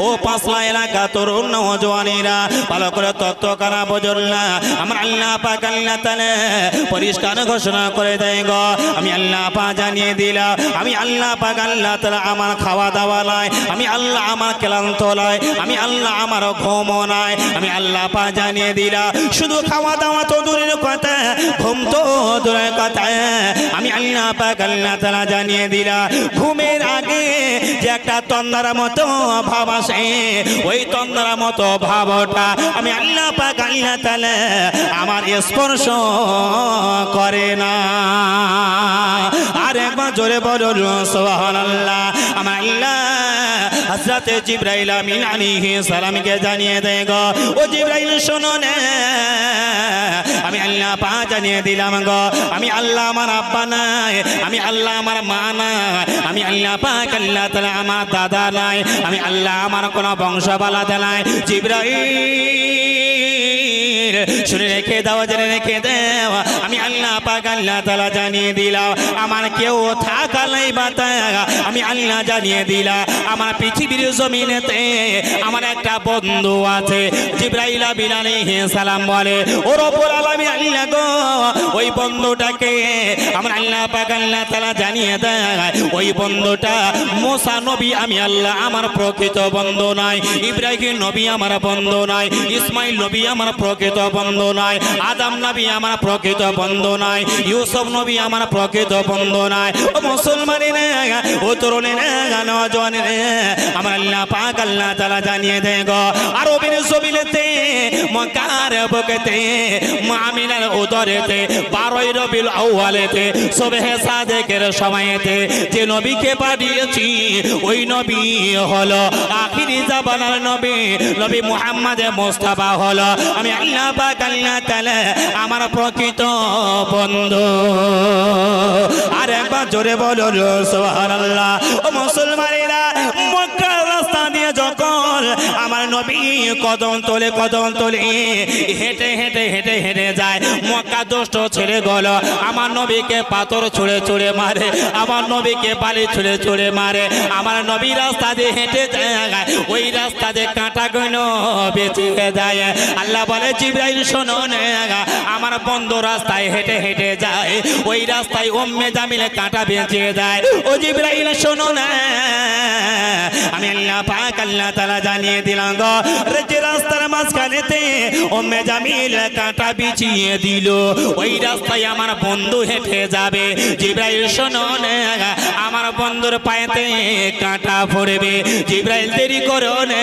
ও পাঁচলা এলাকা তরুণ নওজওয়ানেরা, ভালো করে তত্ত্ব কারা বোঝুন না। আমার আল্লাহ পাক আল্লাহ তাআলা পরিষ্কার ঘোষণা করে দেয় গো, আমি আল্লাহ পাক জানিয়ে দিলাম, আমি আল্লাহ পাক আল্লাহ তাআলা আমার খাওয়া দাওয়া নাই, আমি আল্লাহ আমার ক্লান্ত নাই, আমি আল্লাহ আমার ঘুম নাই, আমি আল্লাহ পাক জানিয়ে দিলাম। শুধু খাওয়া দাওয়া তো দূরের কথা, ঘুম তো দূরের কথা, আমি আল্লাহ পাক আল্লাহ তাআলা জানিয়ে দিলাম, ঘুমের আগে যে একটা তন্দ্রার মতো ভাব আসে, ওই তন্দ্রার মতো ভাবটা আমি আল্লাহ পাক আল্লাহ তাআলা আমার স্পর্শ করে না। আর একবার জোরে বলুন সুবহানাল্লাহ। আমার আল্লাহ হযরত জিবরাইল আমিন আলাইহিস সালামকে জানিয়ে দেয় গো, ও জিবরাইল শোনো না, আমি আল্লাহ পাক জানিয়ে দিলাম গো, আমি আল্লাহ আমার আব্বা নাই, আমি আল্লাহ আমার মা নাই, আমি আল্লাহ পাক আল্লাহ তাআলা আমার দাদা নাই, আমি আল্লাহ আমার কোনো বংশবালাতে নাই। জিবরাইল শুনে রেখে দাও, জেনে রেখে দাও, আমি আল্লাহ পাক আল্লাহ তাআলা জানিয়ে দিলাম আমার কেউ থাকা নাই বাতা, আমি আল্লাহ জানিয়ে দিলাম আমার পৃথিবীর জমিনেতে আমার একটা বন্ধু আছে। জিবরাইল আলাইহিস সালাম বলে, ও রব্বুল আলামিন আল্লাহ গো, ওই বন্ধুটাকে আমার আল্লাহ পাক আল্লাহ তাআলা জানিয়ে দেয় ওই বন্ধুটা মুসা নবী, আমি আল্লাহ আমার প্রকৃত বন্ধু নাই, ইব্রাহিম নবী আমার বন্ধু নাই, ইসমাইল নবী আমার প্রকৃত বন্ধু নাই, আদম নবী আমার প্রকৃত বন্ধু নাই, ইউসুফ নবী আমার প্রকৃত বন্ধু নাই। ও মুসলমানেরা, ও তরুণেরা, নওজওয়ানেরা, আমার আল্লাহ পাক আল্লাহ তাআলা জানিয়ে দেয় গো, আরবের জমিনেতে মক্কার বুকেতে মুআমিনার উদরেতে 12 রবিউল আউয়ালেতে সুবহে সাদেকের সময়তে যে নবীকে পাঠিয়েছি ওই নবী হলো আখিরি জামানার নবী, নবী মুহাম্মদ মুস্তাফা হলো আমি আল্লাহ পাক আল্লাহ তাআলা আমার প্রকৃত বন্ধু। আর একবার জোরে বলুন সুবহানাল্লাহ। ও মুসলমানেরা, মক্কার রাস্তা দিয়ে যখন আমার নবী কদম তোলে হেঁটে হেঁটে হেঁটে হেঁটে যায়, মক্কা দুষ্ট ছেড়ে গেল আমার নবীকে পাথর ছুঁড়ে ছুঁড়ে মারে, আমার নবীকে বালি ছুঁড়ে ছুঁড়ে মারে, আমার নবী রাস্তা দিয়ে হেঁটে যায়, ওই রাস্তা দিয়ে কাঁটা গণ বেঁচে যায়। আল্লাহ বলে, জিবরাইল শোনো না, আমার বন্ধু রাস্তায় হেঁটে হেঁটে যায়, ওই রাস্তায় উম্মে জামিলে কাঁটা বেঁচে যায়। ও জিবরাইল শোনো না, আমি আল্লাহ পাক আল্লাহ তাআলা জানিয়ে দিলাম গো, যে রাস্তার মাঝখানেতে উম্মে জামিল কাঁটা বিছিয়ে দিল, ওই রাস্তায় আমার বন্ধু হেঁটে যাবে। জিবরাইল শোনো না, আমার বন্ধুর পায়েতে কাঁটা পড়বে, জিবরাইল দেরি করো না,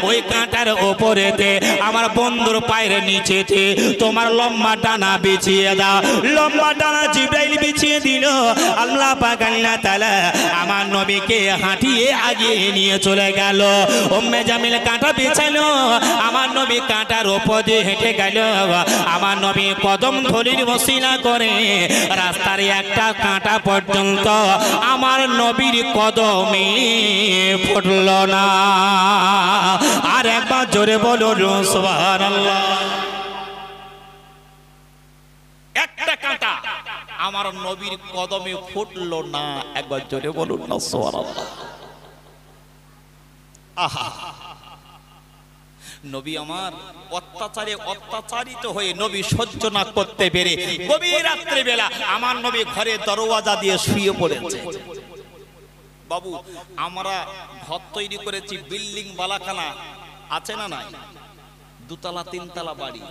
ওই কাঁটার ওপরেতে আমার বন্ধুর পায়ের নিচেতে তোমার লম্বা ডানা বিছিয়ে দাও। লম্বা ডানা জিবরাইল বিছিয়ে দিল। আল্লাহ পাক আল্লাহ তাআলা আমার নবীকে হাঁটিয়ে আগিয়ে নিয়ে চলে গেল। উম্মে জামিল কাঁটা বিছালো, আমার নবী কাঁটার ওপর দিয়ে হেঁটে গেল। আমার নবী কদম ধরির ওসিলা করে রাস্তার একটা কাঁটা পর্যন্ত আমার নবীর কদমে ফুটল না। আর একবার জোরে বলুন সুবহানাল্লাহ। একটা কাঁটা আমার নবীর কদমে ফুটলো না, একবার জোরে বলুন না সুবহানাল্লাহ। আহা, নবী আমার অত্যাচারে অত্যাচারিত হয়ে নবী সহ্য না করতে পেরে গভীর রাত্রে বেলা আমার নবী ঘরে দরওয়াজা দিয়ে শুয়ে পড়েছে। বাবু, আমরা ঘর তৈরি করেছি, বিল্ডিং বালাখানা আছে না নাই, 2 তলা 3 তলা বাড়ি।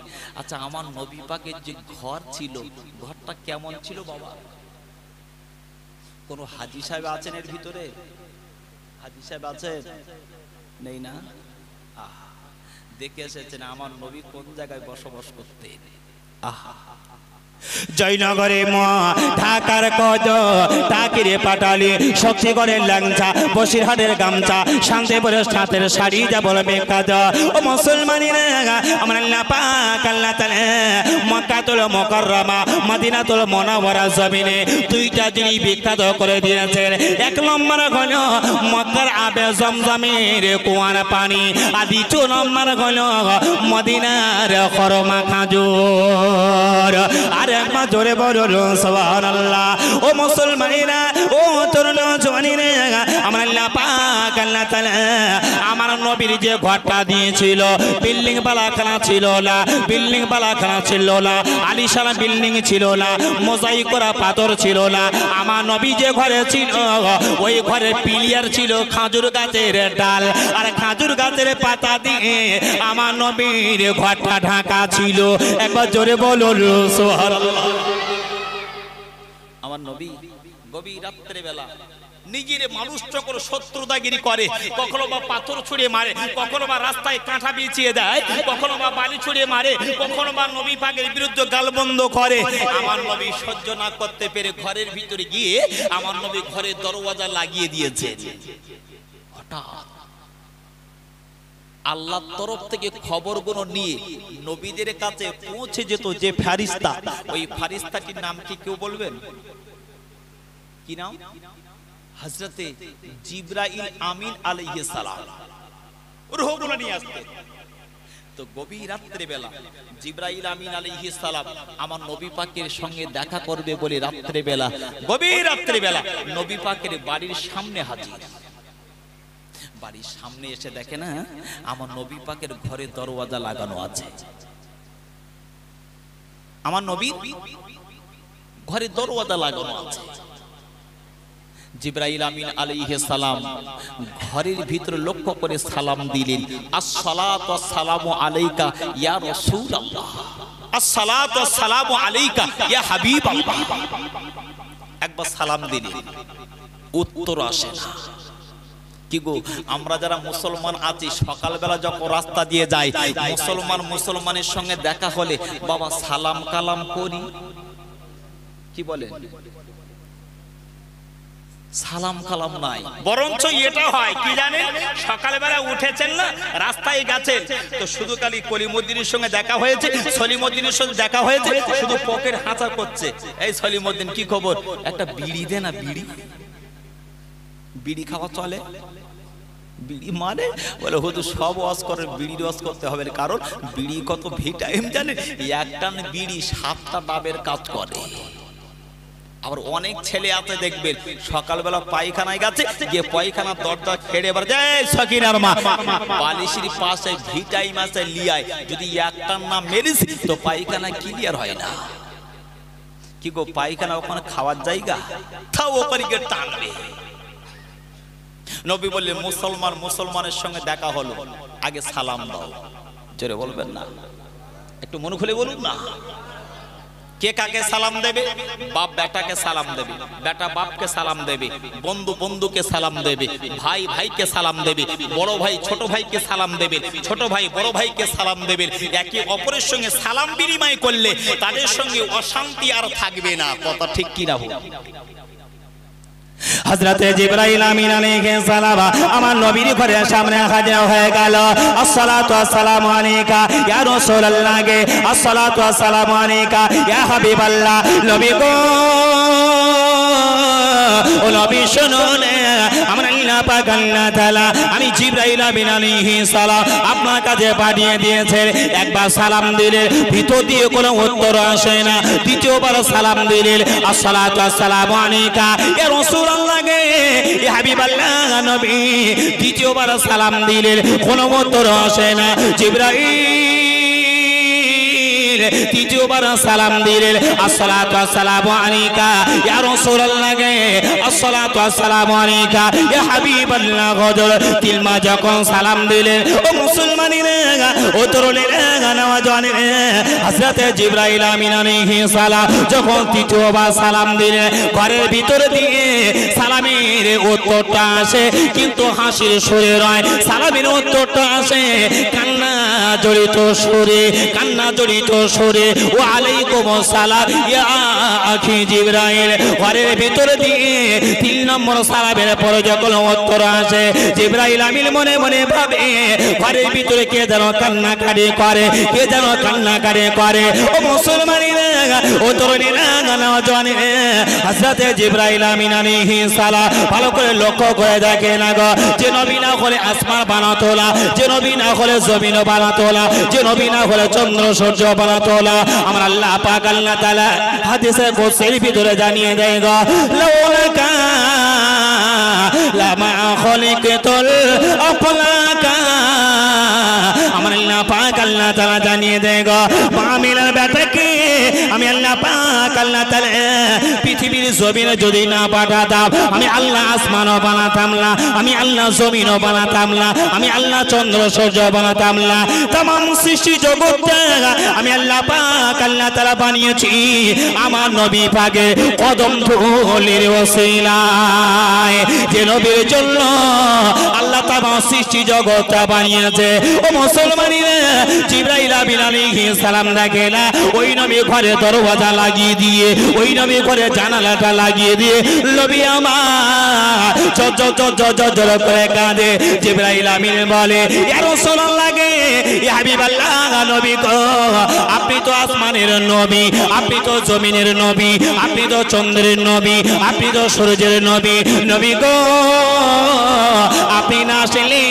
আচ্ছা, আমার নবী পাকের যে ঘর ছিল, ঘরটা কেমন ছিল বাবা? কোন হাজী সাহেব আছেন এর ভিতরে? হাজী সাহেব আছেন? নেই না? দেখে এসেছেন আমার নবী কোন জায়গায় বসবাস করতেন। আহা, জয়নগরে মা, ঢাকার কদ, টাকিরে পাটালি, শক্তিগড়ের ল্যাংচা, বসিরহাটের গামছা, শান্তিপুরের সাথের শাড়ি যা বলবে কাজ। ও মুসলমানেরা, আমার আল্লাহ পাক আল্লাহ তাআলা মক্কাতুল মুকাররমা, মদিনাতুল মুনাওয়ারা জমিনে 2টা জিনিস বিখ্যাত করে দিয়েছেন। 1 নম্বর হলো মক্কার আবে জমজমের কুয়ার পানি, আর 2 নম্বর হলো মদিনার খরমা খাজুর। আর একবার জোরে বলুন সুবহানাল্লাহ। ও মুসলমানেরা, ও তরুণ জওয়ানেরা, আমার আল্লাহ পাক আল্লাহ তাআলা আমার নবীর যে ঘরটা দিয়েছিল, বিল্ডিং বালাখানা ছিল না, বিল্ডিং বালাখানা ছিল না, আলিশান বিল্ডিং ছিল না, মোজাইক করা পাথর ছিল না। আমার নবী যে ঘরে ছিল, ওই ঘরে পিলিয়ার ছিল খাজুর গাছের ডাল, আর খাজুর গাছের পাতা দিয়ে আমার নবীর ঘরটা ঢাকা ছিল। একবার জোরে বলুন সুবহানাল্লাহ। আমার নবী গভীর রাত্রে বেলা নিজের মানুষ যখন শত্রুতাগিরি করে, কখনো বা পাথর ছুঁড়ে মারে, কখনো বা রাস্তায় কাঁটা বিছিয়ে দেয়, কখনো বা বালি ছুঁড়ে মারে, কখনো বা নবী পাকের বিরুদ্ধে গালমন্দ করে, আমার নবী সহ্য না করতে পেরে ঘরের ভিতরে গিয়ে আমার নবী ঘরের দরওয়াজা লাগিয়ে দিয়েছে। হঠাৎ আল্লাহর তরফ থেকে খবরগুলো নিয়ে নবীদের কাছে পৌঁছে যেত যে ফেরেশতা, ওই ফেরেশতাটির নাম কি কেউ বলবেন? কি নাম? হযরতে জিবরাইল আমিন আলাইহিস সালাম রূহগুলো নিয়ে আসতে। তো গভীর রাত্রে বেলা জিবরাইল আমিন আলাইহিস সালাম আমার নবী পাকের সঙ্গে দেখা করবে বলে রাত্রে বেলা, গভীর রাত্রে বেলা নবী পাকের বাড়ির সামনে হাজির। বাড়ির সামনে এসে দেখে না আমার নবী পাকের ঘরে দরওয়াজা লাগানো আছে। আমার নবী ঘরে দরওয়াজা লাগানো আছে। জিবরাইল আমিন আলাইহিস সালাম ঘরের ভিতরে লক্ষ্য করে সালাম দিলেন, আসসালাতু ওয়াসসালামু আলাইকা ইয়া রাসূলুল্লাহ, আসসালাতু ওয়াসসালামু আলাইকা ইয়া হাবিবাল্লাহ। একবার সালাম দিলেন, উত্তর আসে না। কি গো, আমরা যারা মুসলমান আছি সকালবেলা যখন রাস্তা দিয়ে যাই, মুসলমানের সঙ্গে দেখা হলে বাবা সালাম কালাম করি, কি বলেন? সালাম কালাম নাই, বরঞ্চ এটা হয় কি জানেন, সকালবেলা উঠেছেন না, রাস্তায় গেছেন, তো শুধু খালি কলিমুদ্দিনের সঙ্গে দেখা হয়েছে, সলিমুদ্দিনের সঙ্গে দেখা হয়েছে, শুধু পকেট হাঁচা করছে, এই সলিমুদ্দিন কি খবর, একটা বিড়ি দে না, বিড়ি বিড়ি খাওয়া চলে? বিড়ি মানে বলে হুজুর সব ওয়াজ করে, বিড়ির ওয়াজ করতে হবে, কারণ বিড়ি কত ভিটামিন জানেন, একটা বিড়ি 7টা ডাবের কাজ করে। আবার অনেক ছেলে আছে দেখবেন সকালবেলা পায়খানায় গেছে, গিয়ে পায়খানার দরজা খেড়ে এবার যায় সকিনার মা বালিশের পাশে ভিটামিন আছে লিয়ায়, যদি একটা না মেরিস তো পায়খানা ক্লিয়ার হয় না। কি গো, পায়খানা ওখানে খাওয়ার জায়গা, তাও ওখানে গিয়ে টানবে। নবী বললেন মুসলমানের সঙ্গে দেখা হলো, আগে সালাম দাও। জোরে বলবেন না, একটু মন খুলে বলুন না। কে কাকে সালাম দেবে? বাপ বেটাকে সালাম দেবে, বেটা বাপকে সালাম দেবে, বন্ধু বন্ধুকে সালাম দেবে, ভাই ভাইকে সালাম দেবে, বড় ভাই ছোট ভাইকে সালাম দেবে, ছোট ভাই বড় ভাইকে সালাম দেবে। একে অপরের সঙ্গে সালাম বিনিময় করলে তাদের সঙ্গে অশান্তি আর থাকবে না। কথা ঠিক কি না? হযরতে জিবরাইল আমিন আলাইহিস সালাম আমার নবীর ঘরের সামনে হাজির হয়ে গেল। আসসালাতু ওয়াসসালামু আলাইকা ইয়া রাসূলুল্লাহ, আসসালাতু ওয়াসসালামু আলাইকা ইয়া হাবিবাল্লাহ। নবী গো, ও নবী শুনুন, আমার আল্লাহ পাক আল্লাহ তাআলা আমি জিবরাইল আমিন আলাইহিস সালাম আপনার কাছে পাঠিয়ে দিয়েছেন। একবার সালাম দিলেন, ভিতর দিয়ে কোনো উত্তর আসে না। দ্বিতীয়বার সালাম দিলেন, আসসালাতু ওয়াসসালামু আলাইকা ইয়া রাসূলুল্লাহ, ইয়া হাবিবাল্লাহ নবী। দ্বিতীয়বার সালাম দিলেন, কোনো উত্তর আসে না। জিবরাইল তৃতীয়বার সালাম দিলেন, আসসালাতু ওয়াসসালামু আলাইকা ইয়া রাসূলুল্লাহ, আসসালাতু ওয়াসসালামু আলাইকা ইয়া হাবিবাল্লাহ। হযরত তিলমা যখন সালাম দিলেন, ও মুসলমানেরা, ও তরুণেরা, নওজওয়ানেরা, হযরত জিবরাইল আমিন আলাইহিস সালাম যখন তৃতীয়বার সালাম দিলেন, ঘরের ভিতর দিয়ে সালামের উত্তরটা আসে, কিন্তু হাসির সুরে নয়, সালামের উত্তরটা আসে কান্না জড়িত সুরে, কান্না জড়িত সুরে। ও আলাইকুম আসসালাম ইয়া আখি জিবরাইল। ঘরের ভিতর দিয়ে 3 নম্বর সালামের পরে যখন উত্তর আসে, জিবরাইল আমিন মনে মনে ভাবে ঘরের ভিতরে কে যেন কান্নাকাটি করে, কে যেন কান্নাকাটি করে। ও মুসলমানেরা, ও তরুণীরা, নওজওয়ানেরা, হযরত জিবরাইল আমিন আলাইহিস সালাম ভালো করে লক্ষ্য করে দেখে না গো, যে নবী না হলে আসমান বানাতো না, যে নবী না হলে জমিন বানাতো না, যে নবী না হলে চন্দ্র সূর্য বানাতো না। আমার আল্লাহ পাক আল্লাহ তাআলা হাদিসে কুদসির ভিতরে জানিয়ে দেয় গো, লাউলাকা লামা খলিকতুল আফলাকা। আমার আল্লাহ পাক আল্লাহ তাআলা জানিয়ে দেয় গো, আমিনার বেটাকে আমি আল্লাহ পাক আল্লাহ তাআলা পৃথিবীর জমিনে যদি না পাঠাতাম আমি আল্লাহ আসমানও বানাতাম না, আমি আল্লাহ জমিনও বানাতাম না, আমি আল্লাহ চন্দ্র সূর্য বানাতাম না। तमाम সৃষ্টি জগৎটা আমি আল্লাহ পাক আল্লাহ তাআলা বানিয়েছি আমার নবী পাকের কদম ধুলির ওসিলায়। যে নবীর জন্য আল্লাহ তাআলা সৃষ্টি জগৎটা বানিয়েছে। ও মুসলমানেরা, জিবরাইল আমিন আলাইহিস সালাম দেখেনা ওই নবী ঘরে দরওয়াজা লাগিয়ে দিয়ে, ওই নবী ঘরে জানালাটা লাগিয়ে দিয়ে নবী আমার জর করে কাঁদে। জিবরাইল আমিন বলে, ইয়া রাসূলুল্লাহ গে, ইয়া হাবিবাল্লাহ, নবী গো, আপনি তো আসমানের নবী, আপনি তো জমিনের নবী, আপনি তো চন্দ্রের নবী, আপনি তো সূর্যের নবী। নবী গো, আপনি না আসলে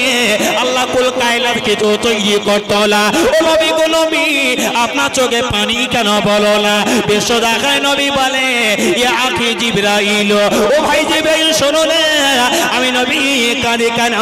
আল্লাহ কুল কায়নাত কিছু তৈরি করতো না। ও নবী গো, নবী আপনার চোখে পানি কেন বলো না? বিশ্ব দেখায় নবী বলে, ইয়া আখি জিবরাইল, ও ভাই জিবরাইল শোনো না, আমি নবী কাঁদি কেন?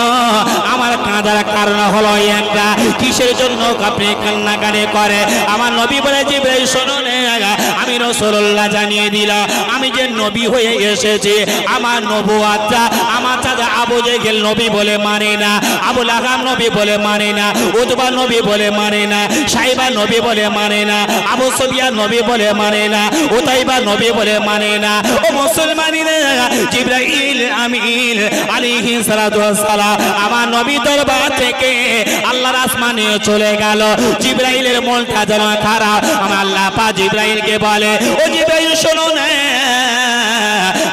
আমার কাঁদার কারণ হলো একটা, কিসের জন্য আপনি কান্নাকাটি করে? আমার নবী বলে, জিবরাইল শোনো না, আমি রাসূলুল্লাহ জানিয়ে দিলাম আমি যে নবী হয়ে এসেছি, আমার নবুয়াতটা আমার চাচা আবু জেহেল নবী বলে মানে না, আবু লাহাব নবী বলে মানে না, উতবা নবী বলে মানে না, সাইবা নবী বলে মানে না, আবু সুফিয়ান নবী বলে মানে না, উতাইবা নবী বলে মানে না। ও মুসলমানেরা, জিবরাইল আমিন আলাইহিস সালাতু ওয়াস সালাম আমার নবী দরবার থেকে আল্লাহর আসমানে চলে গেল। জিবরাইলের মনটা যেন খারাপ। আমার আল্লাহ পাক জিবরাইলকে বলে, ও জিবরাইল শোনো না,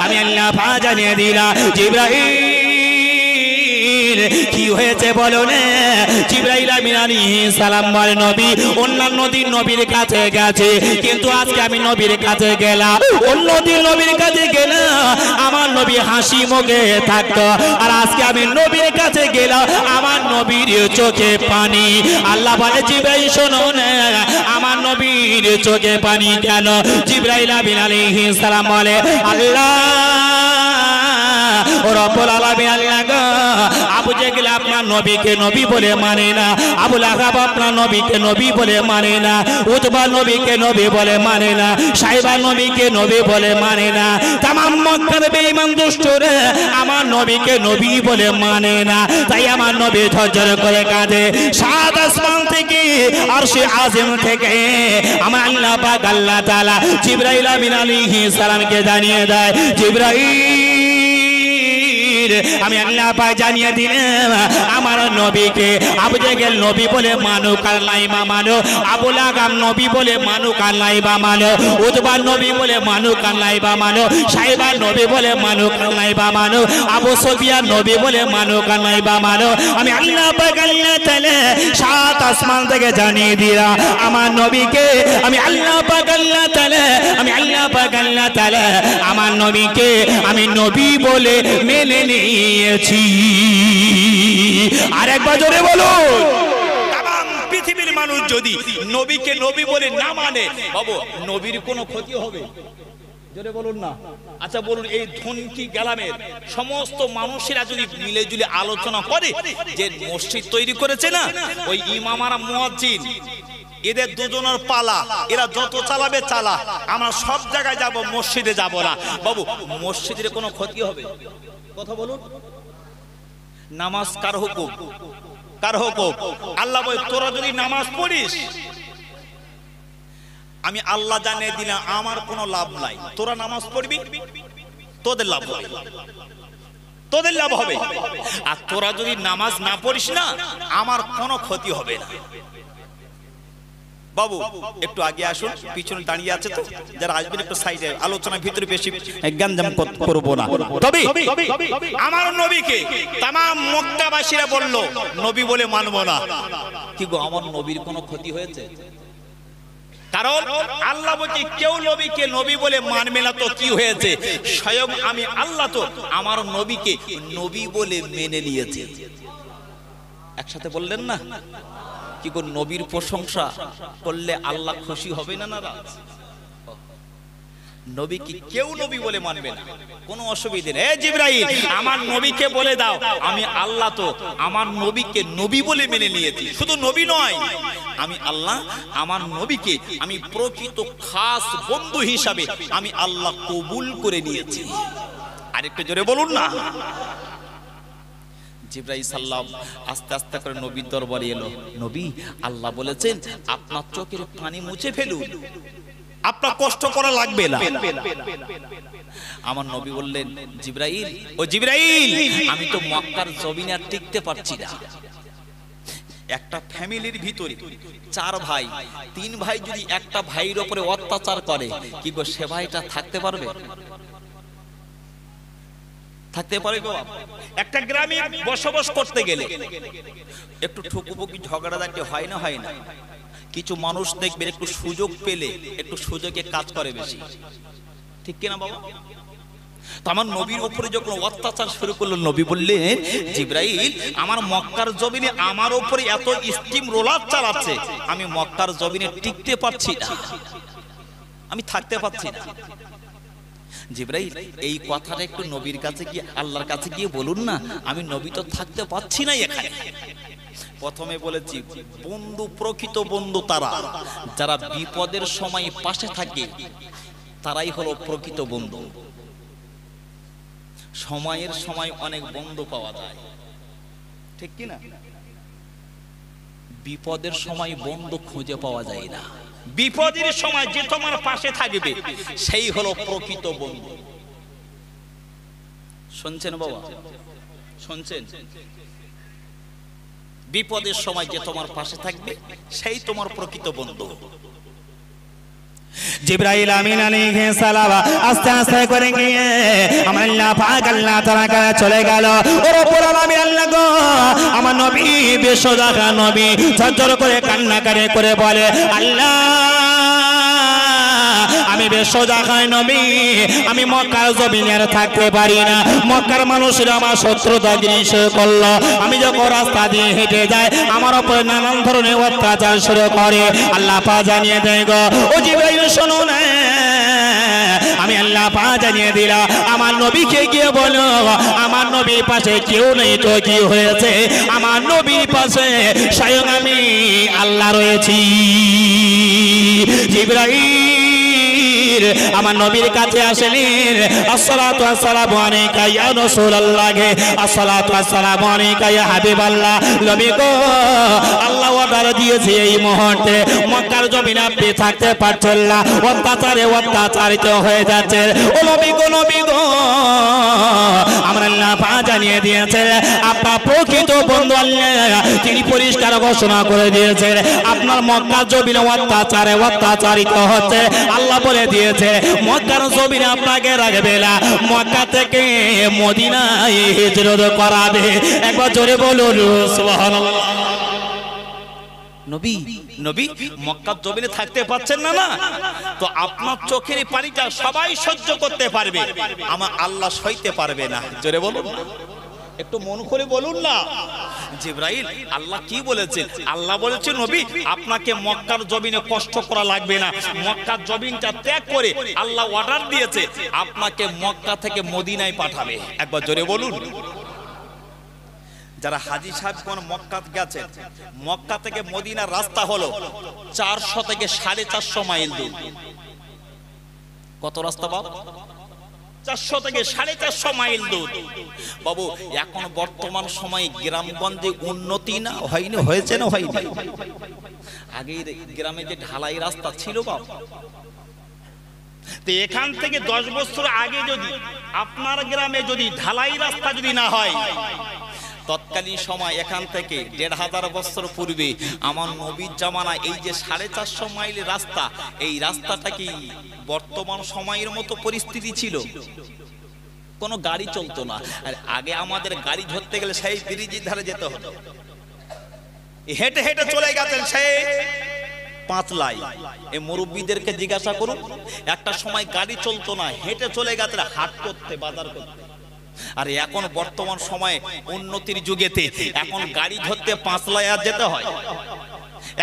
আমি আল্লাহ পাক জানিয়ে দিলাম জিবরাইল কি হয়েছে বলো না? জিবরাইল আমিন আলাইহিস সালাম বলে, নবী অন্যান্য দিন নবীর কাছে গেছে, কিন্তু আজকে আমি নবীর কাছে গেলাম, অন্য দিন নবীর কাছে গেলাম আমার নবী হাসি মুখে থাকতো, আর আজকে আমি নবীর কাছে গেলাম আমার নবীর চোখে পানি। আল্লাহ বলে, জিবরাইল শোনো না, আমার নবীর চোখে পানি কেন? জিবরাইল আমিন আলাইহিস সালাম বলে, আল্লাহ রব্বুল আলামিন, আল্লাহ গো, আবু জেহেল আপনার নবীকে নবী বলে মানে না, আবু লাহাব আপনার নবীকে নবী বলে মানে না, উতবা নবীকে নবী বলে মানে না, সাইবা নবীকে নবী বলে মানে না। তামাম মক্কার বেঈমান দুষ্টরা আমার নবীকে নবী বলে মানে না। তাই আমার নবী ঝরঝর করে কাঁদে। সাত আসমান থেকে আরশে আজিম থেকে আমার আল্লাহ পাক আল্লাহ তাআলা জিবরাইল আমিন আলাইহিস সালামকে জানিয়ে দেয়, জিবরাইল আমি আল্লাহ পাক জানিয়ে দিলাম আমার নবীকে আবু জেহেল নবী বলে মানুক আর নাই বা মানো, আবু লাহাব নবী বলে মানুক আর নাই বা মানো, উতবা নবী বলে মানুক আর নাই বা মানো, সাইবা নবী বলে মানুক আর নাই বা মানো, আবু সুফিয়ান নবী বলে মানুক আর নাই বা মানো। আমি আল্লাহ পাক আল্লাহ তাআলা সাত আসমান থেকে জানিয়ে দিলাম আমার নবীকে, আমি আল্লাহ পাক আল্লাহ তাআলা, আমি আল্লাহ পাক আল্লাহ তাআলা আমার নবীকে আমি নবী বলে মেনে নিয়েছি। আরেকবার জোরে বলুন। তাম পৃথিবীর মানুষ যদি নবীকে নবী বলে না মানে, বাবু নবীর কোনো ক্ষতি হবে? জোরে বলুন না। আচ্ছা বলুন, এই ধনকি গ্রামের সমস্ত মানুষেরা যদি মিলে জুলে আলোচনা করে যে মসজিদ তৈরি করেছে না, ওই ইমাম আর মুয়াজ্জিন এদের দুজনের পালা, এরা যত চালাবে চালা, আমরা সব জায়গায় যাব, মসজিদে যাব না। বাবু মসজিদের কোনো ক্ষতি হবে? কথা বলুন। নামাজ কার হুকুম? কার হুকুম? আল্লাহ বলে, তোরা যদি নামাজ পড়িস আমি আল্লাহ জানিয়ে দিলাম আমার কোনো লাভ নাই, তোরা নামাজ পড়বি তোদের লাভ হবে, তোদের লাভ হবে। আর তোরা যদি নামাজ না পড়িস না আমার কোনো ক্ষতি হবে না। বাবু একটু আগে আসুন, পিছনে দাঁড়িয়ে আছে তো যারা আসবেন একটু সাইডে, আলোচনার ভিতরে বেশি জ্ঞানজাম করব না। তবে আমার নবীকে তাম মক্কাবাসীরা বলল নবী বলে মানব না। কি গো, আমার নবীর কোনো ক্ষতি হয়েছে? কারণ আল্লাহ বলছে কেউ নবীকে নবী বলে মানবে না তো কি হয়েছে? স্বয়ং আমি আল্লাহ তো আমার নবীকে নবী বলে মেনে নিয়েছি। একসাথে বললেন না? কি গো, নবীর প্রশংসা করলে আল্লাহ খুশি হবে না? নারাজ? নবীকে কেউ নবী বলে মানবে না, কোনো অসুবিধা নেই। জিবরাইল আমার নবীকে বলে দাও আমি আল্লাহ তো আমার নবীকে নবী বলে মেনে নিয়েছি। শুধু নবী নয়, আমি আল্লাহ আমার নবীকে আমি প্রকৃত খাস বন্ধু হিসাবে আমি আল্লাহ কবুল করে নিয়েছি। আরেকটু জোরে বলুন না। জিবরাইল সাল্লাম আস্তে আস্তে করে নবীর দরবারে এলো। নবী, আল্লাহ বলেছেন আপনার চোখের পানি মুছে ফেলুন, আপনার কষ্ট করা লাগবে না। আমার নবী বললেন, জিবরাইল, ও জিবরাইল, আমি তো মক্কার জমিনে আর টিকতে পারছি না। একটা ফ্যামিলির ভিতরে 4 ভাই, 3 ভাই যদি একটা ভাইয়ের উপরে অত্যাচার করে, কি গো সে ভাইটা থাকতে পারবে? থাকতে পারে গো? একটা গ্রামে বসবাস করতে গেলে একটু ঠুকুপুকি ঝগড়াঝাটি হয় না? হয় না? কিছু মানুষ দেখবে একটু সুযোগ পেলে একটু সুযোগে কাজ করে বেশি, ঠিক কিনা বাবা? তো আমার নবীর উপরে যখন অত্যাচার শুরু করলো, নবী বললেন, জিবরাইল, আমার মক্কার জমিনে আমার উপরে এত স্টিম রোলার চালাচ্ছে, আমি মক্কার জমিনে টিকতে পারছি না, আমি থাকতে পারছি না। জিবরাইল, এই কথাটা একটু নবীর কাছে গিয়ে আল্লাহর কাছে গিয়ে বলুন না, আমি নবী তো থাকতে পারছি না এখানে। প্রথমে বলেছি, বন্ধু, প্রকৃত বন্ধু তারা যারা বিপদের সময় পাশে থাকে, তারাই হলো প্রকৃত বন্ধু। সময়ের সময় অনেক বন্ধু পাওয়া যায়, ঠিক কি না? বিপদের সময় বন্ধু খুঁজে পাওয়া যায় না। বিপদের সময় যে তোমার পাশে থাকবে সেই হলো প্রকৃত বন্ধু। শুনছেন বাবা? শুনছেন? বিপদের সময় যে তোমার পাশে থাকবে সেই তোমার প্রকৃত বন্ধু। জিবরাইল আমিন আলাইহিস সালাম আস্তে আস্তে করে গিয়ে আমার আল্লাহ পাক আল্লাহ তাআলা কাছে চলে গেল। ও রব্বুল আলামিন, আল্লাহ গো, আমার নবী বিশ্বজাগা নবী ঝরঝর করে কান্না করে বলে, আল্লাহ, আমি বিশ্বজাগায় নবী, আমি মক্কার জমিনে আর থাকতে পারি না। মক্কার মানুষেরা আমার শত্রুতা জিনিস করলো। আমি যখন রাস্তা দিয়ে হেঁটে যাই আমার উপরে নানান ধরনের অত্যাচার শুরু করে। আল্লাহ পাক জানিয়ে দেয় গো, ও জিবরাইল শোনো না, আমি আল্লাহ পাক জানিয়ে দিলাম, আমার নবীকে গিয়ে বলো আমার নবীর পাশে কেউ নেই তো কি হয়েছে, আমার নবীর পাশে স্বয়ং আমি আল্লাহ রয়েছি। জিবরাইল আমার নবীর কাছে আসলেন। আসসালাতু ওয়াসসালামু আলাইকা ইয়া রাসূলুল্লাহ, আসসালাতু ওয়াসসালামু আলাইকা ইয়া হাবিবাল্লাহ। নবী গো, আল্লাহ অর্ডার দিয়েছে এই মুহূর্তে মক্কার জমিনে আপনি থাকতে পারছেন না, অত্যাচারে অত্যাচারিত হয়ে যাচ্ছে। ও নবী গো, নবী গো, আমার আল্লাহ পাক জানিয়ে দিয়েছে আপনার প্রকৃত বন্ধু আল্লাহ, তিনি পরিষ্কার ঘোষণা করে দিয়েছেন আপনার মক্কার জমিনে অত্যাচারে অত্যাচারিত হচ্ছে। আল্লাহ বলে দিয়েছে মক্কার জমিনে আপনাকে রাখবে না, মক্কা থেকে মদিনায় হিজরত করাবে। একবার জোরে বলুন সুবহানাল্লাহ। নবী, নবী মক্কার জমিনে থাকতে পাচ্ছেন না, না তো আপনার চোখের পানিটা সবাই সহ্য করতে পারবে, আমার আল্লাহ সইতে পারবে না। জোরে বলুন, একটু মন করে বলুন না। জিবরাইল, আল্লাহ কি বলেছেন? আল্লাহ বলেছেন, নবী, আপনাকে মক্কার জমিনে কষ্ট করা লাগবে না। মক্কার জমিনটা ত্যাগ করে আল্লাহ অর্ডার দিয়েছে আপনাকে মক্কা থেকে মদিনায় পাঠাবে। একবার জোরে বলুন। যারা হাজী সাহেব কোন মক্কা গেছেন, মক্কা থেকে মদিনার রাস্তা হলো 400 থেকে 450 মাইল দূর। কত রাস্তা বাবা? 400 থেকে 450 মাইল দূর। বাবু, এখন বর্তমান সময়ে গ্রামগঞ্জে উন্নতি না হয়নি? হয়েছে না হয়নি? আগে গ্রামে যে ঢালাই রাস্তা ছিল বাবা, তো এখান থেকে 10 বছর আগে যদি আপনার গ্রামে যদি ঢালাই রাস্তা যদি না হয়, তৎকালীন সময় এখান থেকে 1500 বছর পূর্বে আমার নবীর জামানা এই যে 450 মাইল রাস্তা, এই রাস্তাটা কি বর্তমান সময়ের মতো পরিস্থিতি ছিল? কোনো গাড়ি চলতো না। আর আগে আমাদের গাড়ি ধরতে গেলে সেই ব্রিজের ধারে যেতে হতো, হেঁটে হেঁটে চলে গেছেন সেই 5 লাই। এই মুরব্বীদেরকে জিজ্ঞাসা করুন, একটা সময় গাড়ি চলতো না, হেঁটে চলে গেছেন হাট করতে, বাজার করতে। আর এখন বর্তমান সময়ে উন্নতির যুগেতে এখন গাড়ি ধরতে 5 লাই আর যেতে হয়।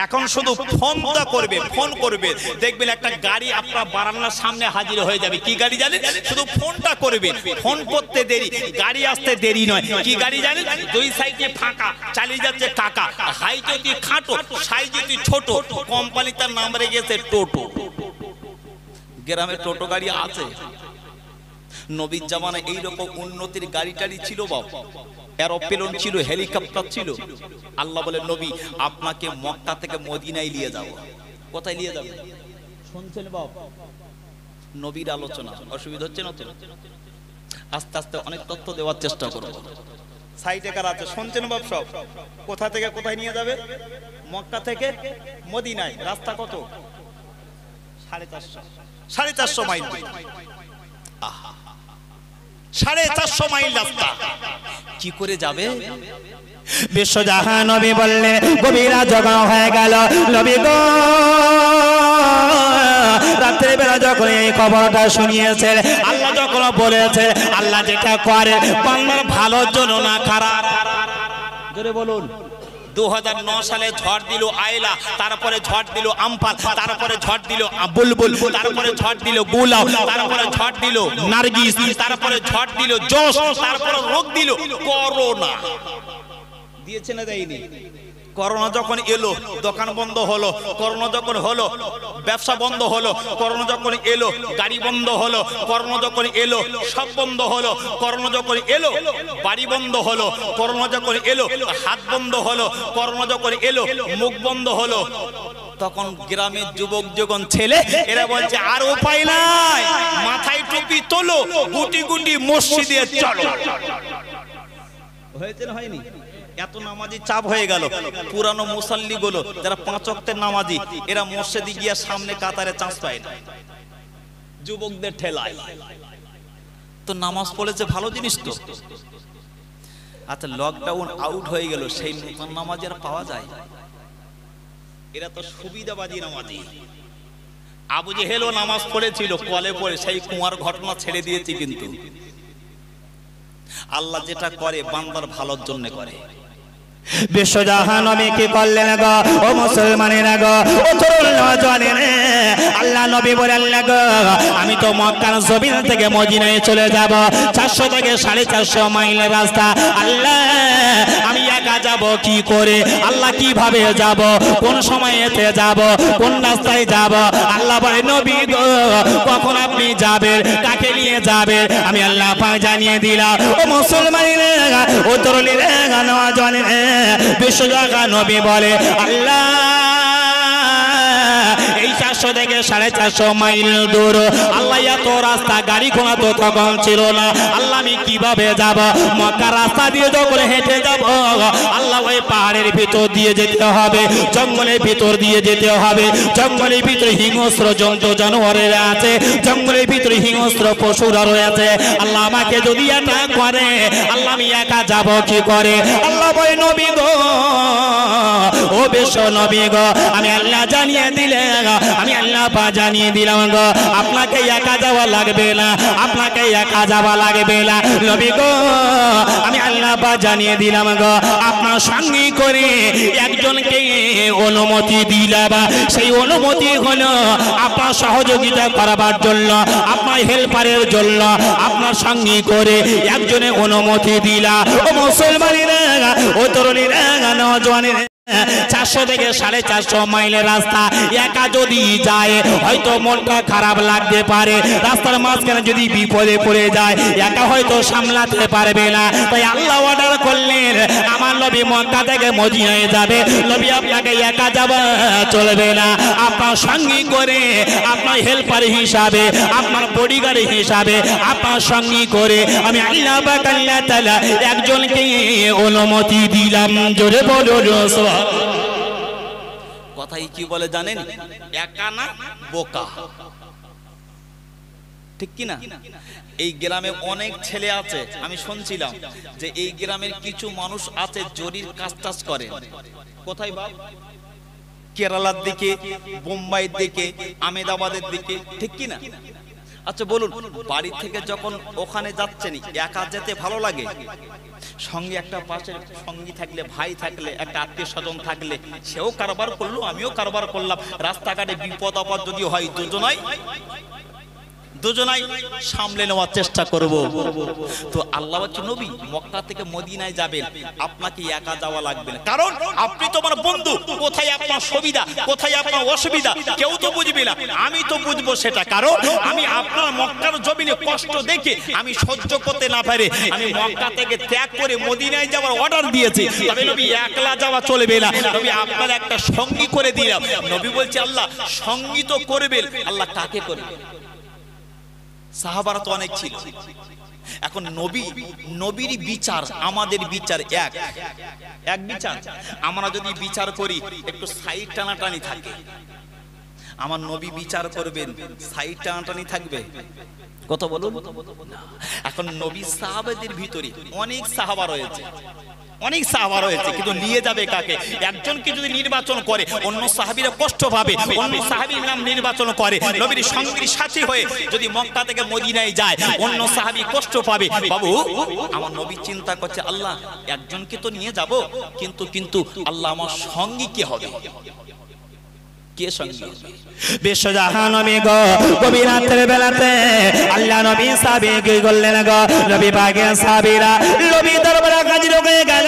এখন শুধু ফোনটা করবে, ফোন করবে, দেখবেন একটা গাড়ি আপনার বারান্দার সামনে হাজির হয়ে যাবে। কি গাড়ি জানেন? শুধু ফোনটা করবে, ফোন করতে দেরি, গাড়ি আসতে দেরি নয়। কি গাড়ি জানেন? দুই সাইডে ফাঁকা, চালিয়ে যাচ্ছে কাকা, হাই যদি খাটো, সাইজ যদি ছোট, কোম্পানিটার নাম রেখেছে টোটো। গ্রামে টোটো গাড়ি আছে। নবীর জামানায় এইরকম উন্নতির গাড়ি টাড়ি ছিল বাবা, এরোপ্লেন ছিল, হেলিকপ্টার ছিল। আল্লাহ বলে নবী আপনাকে মক্কা থেকে মদিনায় নিয়ে যাব। কোথায় নিয়ে যাবে শুনছেন বাবা? নবীর আলোচনা, অসুবিধা হচ্ছে না তো? আস্তে আস্তে অনেক তথ্য দেওয়ার চেষ্টা করব। সাইটে কার আছে শুনছেন বাপ? সব কোথা থেকে কোথায় নিয়ে যাবে? মক্কা থেকে মদিনায়। রাস্তা কত? 450 মাইল। 450 মাইল রাস্তা কি করে যাবে? বিশ্বজাহান নবী বললেন গভীরা জগা হয়ে গেল। নবী গো রাত্রে বেলা যখন এই খবরটা শুনিয়েছে, আল্লাহ যখন বলেছে, আল্লাহ যেটা করে বান্দার ভালোর জন্য না খারাপ। জোরে বলুন। 2009 সালে ঝড় দিল আয়লা, তারপরে ঝড় দিল আমফান, তারপরে ঝড় দিল বুলবুল, তারপরে ঝড় দিল গুলাও, তারপরে ঝড় দিল নার্গিস, তারপরে ঝড় দিল জোশ, তারপরে রোগ দিল করোনা। দিয়েছে না দেয়নি? করোনা যখন এলো দোকান বন্ধ হলো, করোনা যখন হলো ব্যবসা বন্ধ হলো, করোনা যখন এলো গাড়ি বন্ধ হলো, করোনা যখন এলো সব বন্ধ হলো, করোনা যখন এলো বাড়ি বন্ধ হলো, করোনা যখন এলো হাত বন্ধ হলো, করোনা যখন এলো মুখ বন্ধ হলো, তখন গ্রামের যুবক যখন ছেলে এরা বলছে আর উপায় নাই, মাথায় টুপি তোলো, গুটি গুটি মসজিদে চলো। হয়েছে না হয়নি? এত নামাজি চাপ হয়ে গেল। পুরানো মুসাল্লি গুলো যারা 5 ওয়াক্তের নামাজি, এরা মসজিদে গিয়ে সামনে কাতারে চান্স পায় না, যুবকদের ঠেলায়। তো নামাজ পড়েছে ভালো জিনিস তো। আচ্ছা লকডাউন আউট হয়ে গেল, সেই নতুন নামাজ আর পাওয়া যায়? এরা তো সুবিধাবাদী নামাজি। আবু জেহেলও নামাজ পড়েছিল, কলে পড়ে সেই কুমার ঘটনা ছেড়ে দিয়েছি। কিন্তু আল্লাহ যেটা করে বান্দার ভালোর জন্য করে। বিশ্বজাহান নবী কি করলেন গো ও মুসলমানেরা গো, ও তরুণ নওজওয়ানেরা, আল্লাহ নবী বলেন গো আমি তো মক্কার জমিন থেকে মদিনায় চলে যাব, 400 থেকে 450 মাইল রাস্তা। আল্লাহ আমি একা যাব কি করে? আল্লাহ কিভাবে যাব? কোন সময়েতে যাব? কোন রাস্তায় যাব? আল্লাহ বলে নবী গো কখন আপনি যাবেন, কাকে নিয়ে যাবেন, আমি আল্লাহ পাক জানিয়ে দিলাম। ও মুসলমানেরা, ও তরুণীরা, নওজওয়ানেরা, বিশ্বজাহান নবী বলে আল্লাহ এই 400 থেকে 450 মাইল দূর, আল্লাহ এত রাস্তা গাড়ি ঘোড়া তো তখন ছিল না। আল্লাহ আমি কিভাবে যাব? মক্কা রাস্তা দিয়ে যখন হেঁটে যাব, আল্লাহ ওই পাহাড়ের ভিতর দিয়ে যেতে হবে, জঙ্গলের ভিতর দিয়ে যেতে হবে, জঙ্গলের ভিতরে হিংস্র জন্তু জানোয়ারেরা আছে, জঙ্গলের ভিতরে হিংস্র পশুরা রয়েছে। আল্লাহ আমাকে যদি এটা করে, আল্লাহ আমি একা যাব কি করে? আল্লাহ বলে নবী গো, ও বিশ্ব নবী গো, আমি আল্লাহ জানিয়ে দিলে, আমি আল্লাহ পা জানিয়ে দিলাম গো আপনাকে একা যাওয়া লাগবে না, আপনাকে একা যাওয়া লাগবে না। নবী গো আমি আল্লাহ পা জানিয়ে দিলাম গো আপনার সঙ্গে করে একজনকে অনুমতি দিলাম। সেই অনুমতি হলো আপনার সহযোগিতা করার জন্য, আপনার হেল্পারের জন্য আপনার সঙ্গে করে একজনের অনুমতি দিলা। ও মুসলমানেরা, ও তরুণীরা, নওজওয়ানেরা, 400 থেকে 450 মাইলের রাস্তা একা যদি যায় হয়তো মনটা খারাপ লাগতে পারে। রাস্তার মাঝখানে যদি বিপদে পড়ে যায় একা হয়তো সামলাতে পারবে না। তাই আল্লাহ অর্ডার করলেন আমার নবী মক্কা থেকে মদিনায় যাবে, নবী আপনাকে একা যাওয়া চলবে না, আপনার সঙ্গী করে আপনার হেল্পার হিসাবে, আপনার বডিগার্ড হিসাবে আপনার সঙ্গী করে আমি আল্লাহ পাক আল্লাহ তাআলা একজনকে অনুমতি দিলাম। জোরে বলুন কথাই কি বলে জানেন? একা না বোকা, ঠিক কি না? এই গ্রামে অনেক ছেলে আছে, আমি শুনছিলাম যে এই গ্রামের কিছু মানুষ আছে জরির কাজ টাজ করে। কোথায় বাপ? কেরালার দিকে, বোম্বাইয়ের দিকে, আহমেদাবাদের দিকে, ঠিক কি না? আচ্ছা বলুন, বাড়ি থেকে যখন ওখানে যাচ্ছেন একা যেতে ভালো লাগে, সঙ্গে একটা পাশের সঙ্গী থাকলে, ভাই থাকলে, একটা আত্মীয় স্বজন থাকলে, সেও কারবার করলো আমিও কারবার করলাম, রাস্তাঘাটে বিপদ আপদ যদি হয় দুজনাই সামলে নেওয়ার চেষ্টা করব। তো আল্লাহ বলছে নবী মক্কা থেকে মদিনায় যাবেন, আপনাকে একা যাওয়া লাগবে না, কারণ আপনি তো আমার বন্ধু, কোথায় আপনার সুবিধা কোথায় আপনার অসুবিধা কেউ তো বুঝবে না, আমি তো বুঝবো সেটা, কারণ আমি আপনার মক্কার জমিনে কষ্ট দেখে আমি সহ্য করতে না পারে আমি মক্কা থেকে ত্যাগ করে মদিনায় যাওয়ার অর্ডার দিয়েছি। তবে নবী একলা যাওয়া চলবে না, নবী আপনার একটা সঙ্গী করে দিলাম। নবী বলছে আল্লাহ সঙ্গী তো করবেন, আল্লাহ কাকে করবে? সাহাবারা তো অনেক ছিল, এখন নবীর বিচার আমাদের বিচার এক বিচার। আমরা যদি বিচার করি একটু সাইড টানাটানি থাকে, আমার নবী বিচার করবেন সাইড টানাটানি থাকবে? কত বলুন। এখন নবী সাহাবাদের ভিতরে অনেক সাহাবা রয়েছে, কিন্তু নিয়ে যাবে কাকে? একজনকে যদি নির্বাচন করে অন্য সাহাবীরা কষ্ট পাবে, অন্য সাহাবীর নাম নির্বাচন করে নবীর সঙ্গীর সাথী হয়ে যদি মক্কা থেকে মদিনায় যায় অন্য সাহাবী কষ্ট পাবে। বাবু আমার নবী চিন্তা করছে আল্লাহ একজনকে তো নিয়ে যাব, কিন্তু আল্লাহ আমার সঙ্গী কে হবে? কে সঙ্গী? বিশ্বজাহান নবী গো গভীর রাতের বেলাতে আল্লাহ নবী সাহাবী কি করলেন গো, নবী পাকের সাহাবীরা নবী দরবারে হাজির হয়ে গেল।